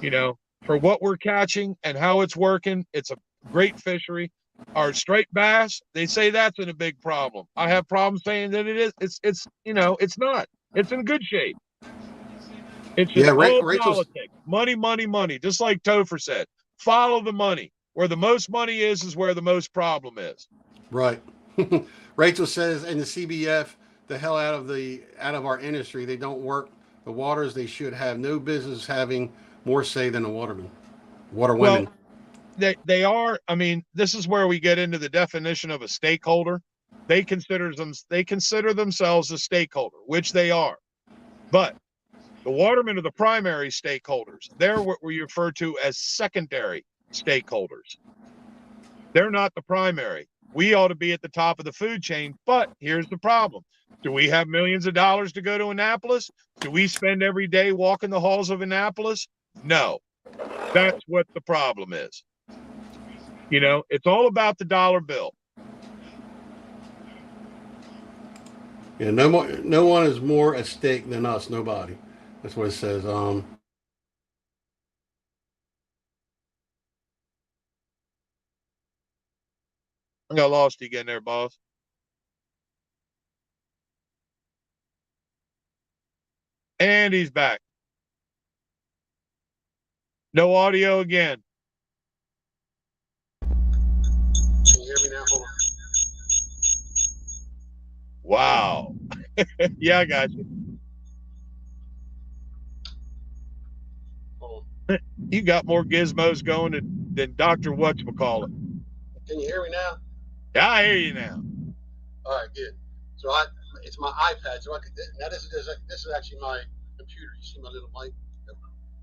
Speaker 2: You know, for what we're catching and how it's working, it's a great fishery. Our striped bass, they say that's in a big problem. I have problems saying that it is. It's you know, it's not. It's in good shape. It's just all politics. Money, money, money. Just like Topher said, follow the money. Where the most money is where the most problem is.
Speaker 1: Right. Rachel says, and the CBF, the hell out of our industry. They don't work the waters. They should have no business having more say than the watermen, waterwomen.
Speaker 2: Well, they are. I mean, this is where we get into the definition of a stakeholder. They consider themselves a stakeholder, which they are. But the watermen are the primary stakeholders. They're what we refer to as secondary stakeholders. They're not the primary. We ought to be at the top of the food chain, but here's the problem. Do we have millions of dollars to go to Annapolis? Do we spend every day walking the halls of Annapolis? No. That's what the problem is. You know, it's all about the dollar bill.
Speaker 1: Yeah, no one is more at stake than us. Nobody. That's what it says.
Speaker 2: I got lost again there, boss. And he's back. No audio again.
Speaker 1: Can you hear me now? Hold on.
Speaker 2: Wow. Yeah, I got you.
Speaker 1: Hold
Speaker 2: on. You got more gizmos going than Dr. Whatchamacallit.
Speaker 1: Can you hear me now?
Speaker 2: Yeah, I hear you now.
Speaker 1: All right, good. So it's my iPad. So now this is actually my computer. You see my little mic?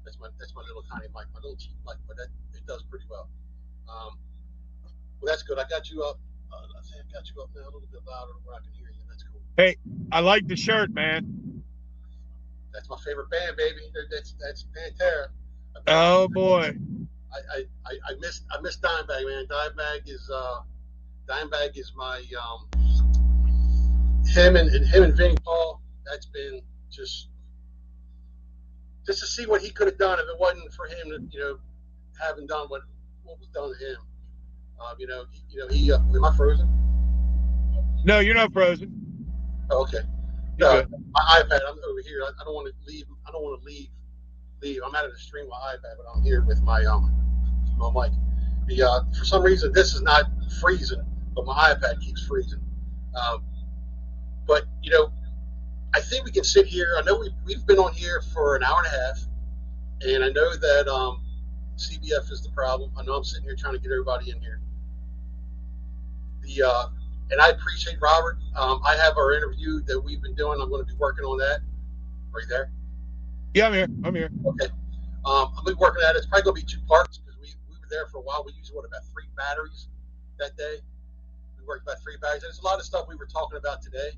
Speaker 1: That's my little tiny mic, my little cheap mic, but it does pretty well. Well, that's good. I got you up. I think I got you up now a little bit louder where I can hear you. That's cool.
Speaker 2: Hey, I like the shirt, man.
Speaker 1: That's my favorite band, baby. That's Pantera.
Speaker 2: Oh boy.
Speaker 1: I miss Dimebag, man. Dimebag is my him and Vinnie Paul. That's been just to see what he could have done if it wasn't for him, having done what was done to him. He am I frozen?
Speaker 2: No, you're not frozen.
Speaker 1: Oh, okay. No, my iPad. I'm over here. I don't want to leave. I don't want to leave. I'm out of the stream with my iPad, but I'm here with my mic. For some reason, this is not freezing, but my iPad keeps freezing. But I think we can sit here. I know we've been on here for an hour and a half, and I know that CBF is the problem. I know I'm sitting here trying to get everybody in here. And I appreciate Robert. I have our interview that we've been doing. I'm going to be working on that. Are you there?
Speaker 2: Yeah, I'm here.
Speaker 1: Okay. I'll be working at it. It's probably going to be 2 parts because we were there for a while. We used about 3 batteries that day. We worked about 3 batteries. There's a lot of stuff we were talking about today.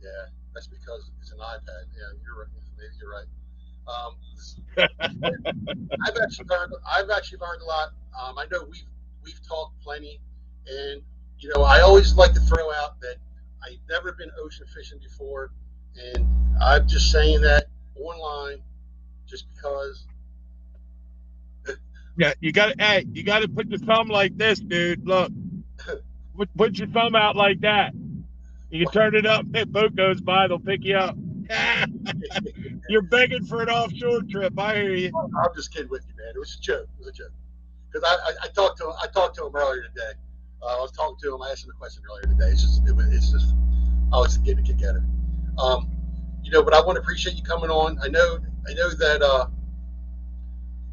Speaker 1: Yeah, that's because it's an iPad. Yeah, you're right. Maybe you're right. I've actually learned a lot. I know we've talked plenty, and I always like to throw out that I've never been ocean fishing before, and I'm just saying that online just because.
Speaker 2: Yeah, you got to put your thumb like this, dude. Look, put your thumb out like that. You can turn it up. If boat goes by, they'll pick you up. You're begging for an offshore trip. I hear you.
Speaker 1: I'm just kidding with you, man. It was a joke. It was a joke. Because I talked to him earlier today. I was talking to him. I asked him a question earlier today. It's just I was getting a kick out of it. But I want to appreciate you coming on. I know that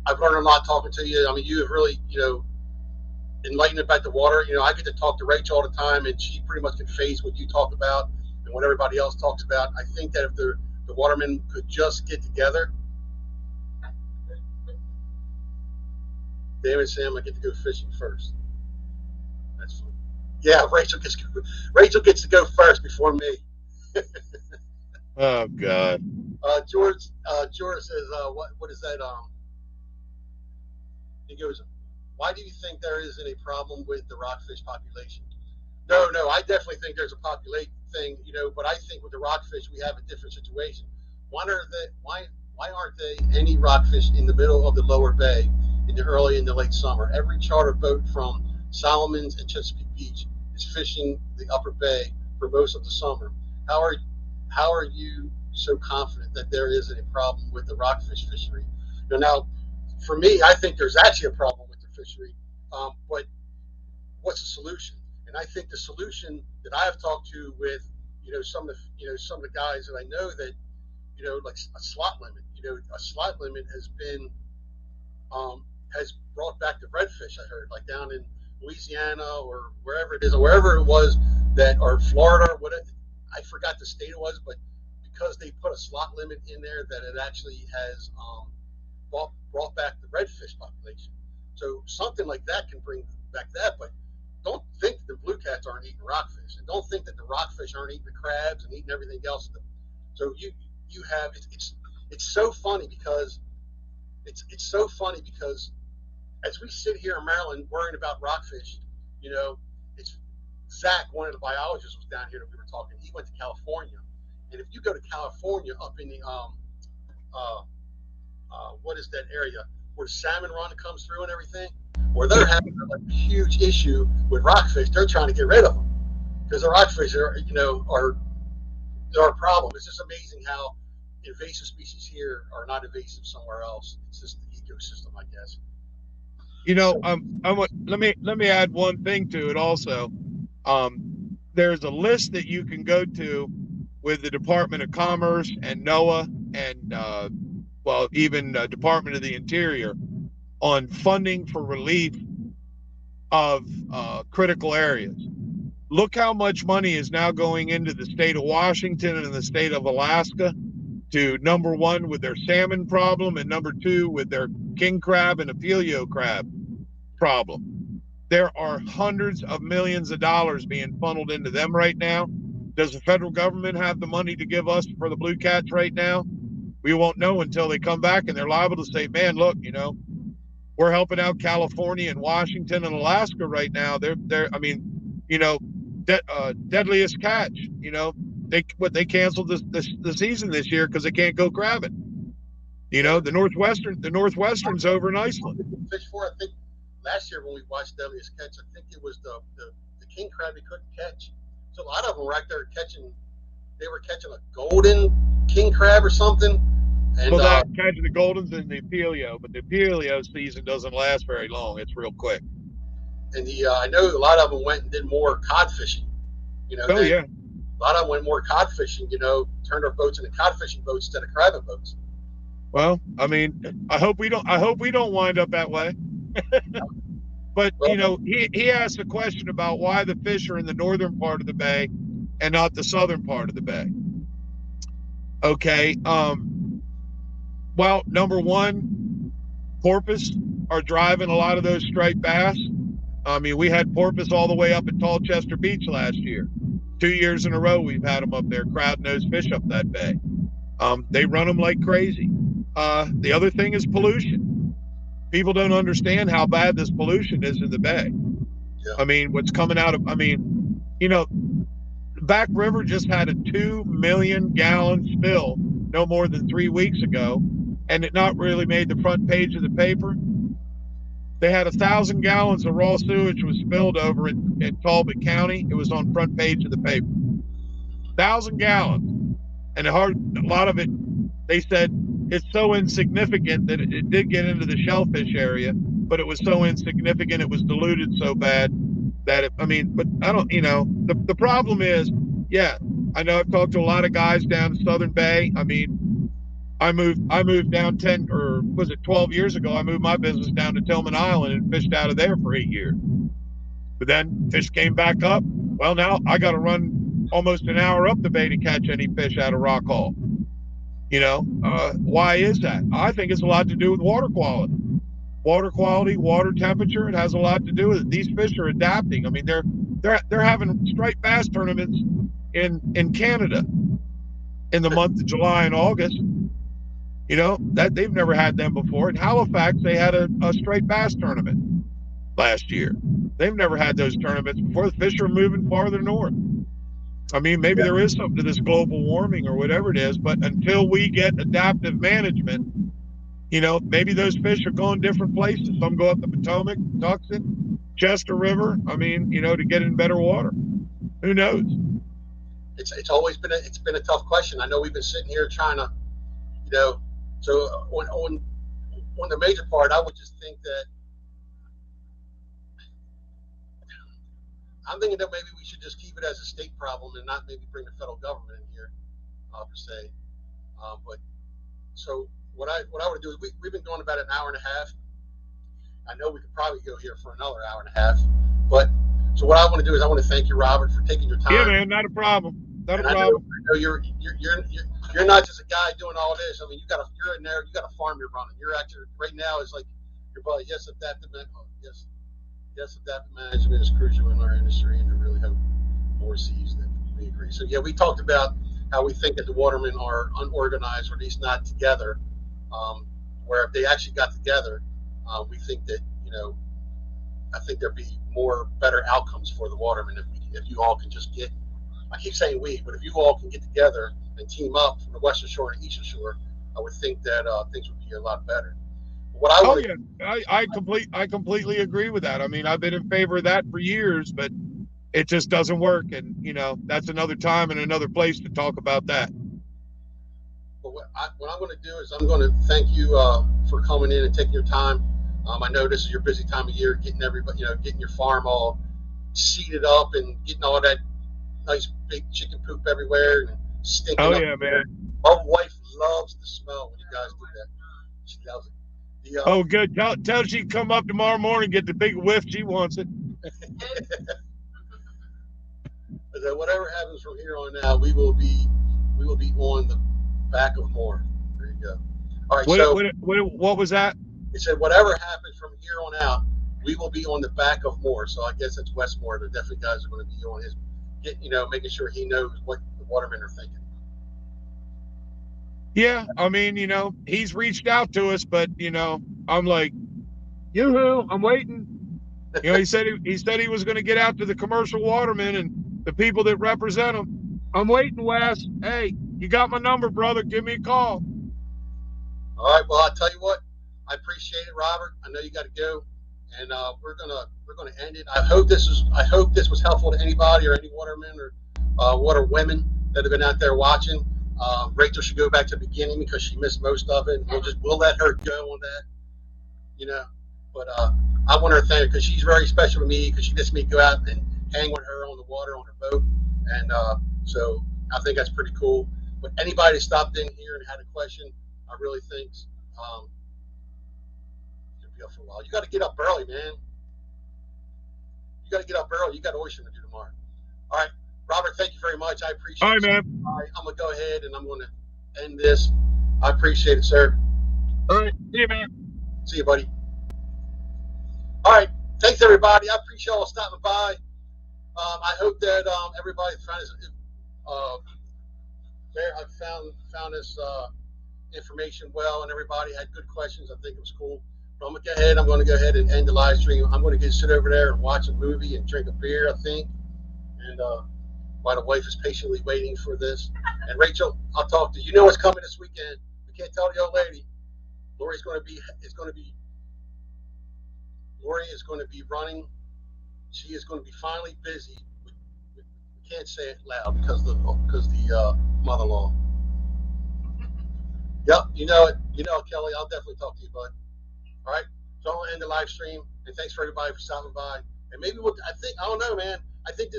Speaker 1: I've learned a lot talking to you. I mean, you have really, enlightened about the water. I get to talk to Rachel all the time, and she pretty much can phase what you talk about and what everybody else talks about. I think that if the watermen could just get together. Damn it, Sam, I get to go fishing first. That's fun. Yeah, Rachel gets to go first before me.
Speaker 2: Oh God.
Speaker 1: George says, what is that? He goes, why do you think there isn't a problem with the rockfish population? No, I definitely think there's a population thing, but I think with the rockfish we have a different situation. Why aren't they any rockfish in the middle of the lower bay in the early and the late summer? Every charter boat from Solomon's and Chesapeake Beach is fishing the upper bay for most of the summer. How are you so confident that there isn't a problem with the rockfish fishery? Now, for me, I think there's actually a problem with the fishery, but what's the solution? And I think the solution that I have talked to with some of the guys that I know that like a slot limit. A slot limit has been has brought back the redfish. I heard, like down in Louisiana or wherever it is, or wherever it was that, or Florida, or whatever. I forgot the state it was, but because they put a slot limit in there, that it actually has brought back the redfish population. So something like that can bring back that, but don't think the blue cats aren't eating rockfish, and don't think that the rockfish aren't eating the crabs and eating everything else. So you have it's so funny because it's so funny because as we sit here in Maryland worrying about rockfish, it's Zach, one of the biologists, was down here that we were talking. He went to California, and if you go to California up in the what is that area where salmon run comes through and everything, where they're having a huge issue with rockfish. They're trying to get rid of them because the rockfish are a problem. It's just amazing how invasive species here are not invasive somewhere else. It's just the ecosystem, I guess.
Speaker 2: Let me add one thing to it also. There's a list that you can go to with the Department of Commerce and NOAA and even Department of the Interior on funding for relief of critical areas. Look how much money is now going into the state of Washington and the state of Alaska to, number one, with their salmon problem, and number two, with their king crab and apelio crab problem. There are hundreds of millions of dollars being funneled into them right now. Does the federal government have the money to give us for the blue cats right now? We won't know until they come back, and they're liable to say, man, look, we're helping out California and Washington and Alaska right now. Deadliest catch, they canceled the season this year because they can't go crabbing. The Northwestern's over in Iceland.
Speaker 1: Fish for, I think last year when we watched Deadliest Catch, I think it was the king crab he couldn't catch. So a lot of them were out there catching a golden king crab or something. And
Speaker 2: catching the goldens and the apelio, but the apelio season doesn't last very long. It's real quick.
Speaker 1: And I know a lot of them went and did more cod fishing. A lot of them went more cod fishing. Turned our boats into cod fishing boats instead of crabbing boats.
Speaker 2: Well, I hope we don't wind up that way. But he asked a question about why the fish are in the northern part of the bay and not the southern part of the bay. Okay. Well, number one, porpoise are driving a lot of those striped bass. We had porpoise all the way up at Tallchester Beach last year. 2 years in a row, we've had them up there crowding those fish up that bay. They run them like crazy. The other thing is pollution. People don't understand how bad this pollution is in the bay. Yeah. What's coming out of, Back River just had a 2 million gallon spill no more than 3 weeks ago, and it not really made the front page of the paper. They had 1,000 gallons of raw sewage was spilled over in Talbot County. It was on front page of the paper. 1,000 gallons. And a lot of it, they said, it's so insignificant that it did get into the shellfish area, but it was so insignificant, it was diluted so bad that but I don't, the problem is, I know I've talked to a lot of guys down in Southern Bay. I moved down 10 or was it 12 years ago, I moved my business down to Tillman Island and fished out of there for 8 years. But then fish came back up. Well, now I got to run almost an hour up the bay to catch any fish out of Rock Hall. Why is that? I think it's a lot to do with water quality. Water quality, water temperature, it has a lot to do with it. These fish are adapting. I mean, they're having striped bass tournaments in Canada in the month of July and August. That they've never had them before. In Halifax, they had a striped bass tournament last year. They've never had those tournaments before. The fish are moving farther north. I mean, maybe there is something to this global warming or whatever it is, but until we get adaptive management, maybe those fish are going different places. Some go up the Potomac, Tucson, Chester River. I mean, to get in better water. Who knows?
Speaker 1: It's always been a tough question. I know we've been sitting here trying to, so on the major part, I would just think that I'm thinking that maybe we should just keep it as a state problem and not maybe bring the federal government in here, per se. But so what I would do is we've been going about an hour and a half. I know we could probably go here for another hour and a half. But so what I want to do is I want to thank you, Robert, for taking your time.
Speaker 2: Yeah, man, not a problem. Not a problem.
Speaker 1: I know you're not just a guy doing all this. I mean, you're in there. You got a farm you're running. You're actually right now is like your buddy. Yes, adaptive management is crucial in our industry, and I really hope more sees that we agree. So yeah, we talked about how we think that the watermen are unorganized, or at least not together. Where if they actually got together, we think that I think there'd be better outcomes for the watermen if you all can just get. I keep saying we, but if you all can get together and team up from the Western Shore and Eastern Shore, I would think that things would be a lot better.
Speaker 2: I completely agree with that. I mean, I've been in favor of that for years, but it just doesn't work. And, that's another time and another place to talk about that.
Speaker 1: But what I'm going to do is I'm going to thank you for coming in and taking your time. I know this is your busy time of year, getting everybody, getting your farm all seeded up and getting all that nice big chicken poop everywhere and stinking up.
Speaker 2: Oh, yeah, man.
Speaker 1: My wife loves the smell when you guys do that. She loves it.
Speaker 2: Good. Tell she can come up tomorrow morning and get the big whiff. She wants it.
Speaker 1: So whatever happens from here on out, we will be on the back of more. There you go. All right.
Speaker 2: What was that?
Speaker 1: It said whatever happens from here on out, we will be on the back of more. So I guess that's Westmore. The definitely guys are going to be on his, making sure he knows what the watermen are thinking.
Speaker 2: Yeah, I mean, he's reached out to us, but I'm like, yoo-hoo, I'm waiting. He said he was going to get out to the commercial watermen and the people that represent him. I'm waiting, Wes. Hey, you got my number, brother. Give me a call.
Speaker 1: All right. Well, I'll tell you what. I appreciate it, Robert. I know you got to go, and we're gonna end it. I hope this was helpful to anybody or any watermen or waterwomen that have been out there watching. Rachel should go back to the beginning because she missed most of it. And we'll let her go on that, But I want her to thank her because she's very special to me because she lets me go out and hang with her on the water on her boat, and so I think that's pretty cool. But anybody that stopped in here and had a question, I really think you'll be up for a while. You got to get up early, man. You got to get up early. You got Oyster to do tomorrow. All right. Robert, thank you very much. I appreciate it.
Speaker 2: All right, man.
Speaker 1: All right, I'm going to go ahead and I'm going to end this. I appreciate it, sir.
Speaker 2: All right. See you, man.
Speaker 1: See you, buddy. All right. Thanks, everybody. I appreciate y'all stopping by. I hope that everybody found this information well and everybody had good questions. I think it was cool. But I'm going to go ahead and end the live stream. I'm going to sit over there and watch a movie and drink a beer, I think. And while the wife is patiently waiting for this. And Rachel, I'll talk to you. You know what's coming this weekend. We can't tell the old lady. Lori is going to be running. She is going to be finally busy. We can't say it loud because the mother-in-law. Yep, you know it. Kelly. I'll definitely talk to you, bud. All right. So I'm going to end the live stream. And thanks for everybody for stopping by. And maybe I don't know, man. I think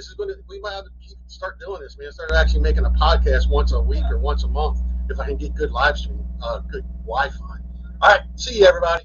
Speaker 1: we might have to start doing this, man. Start actually making a podcast once a week or once a month if I can get good live stream, good Wi-Fi. All
Speaker 3: All right. See you, everybody.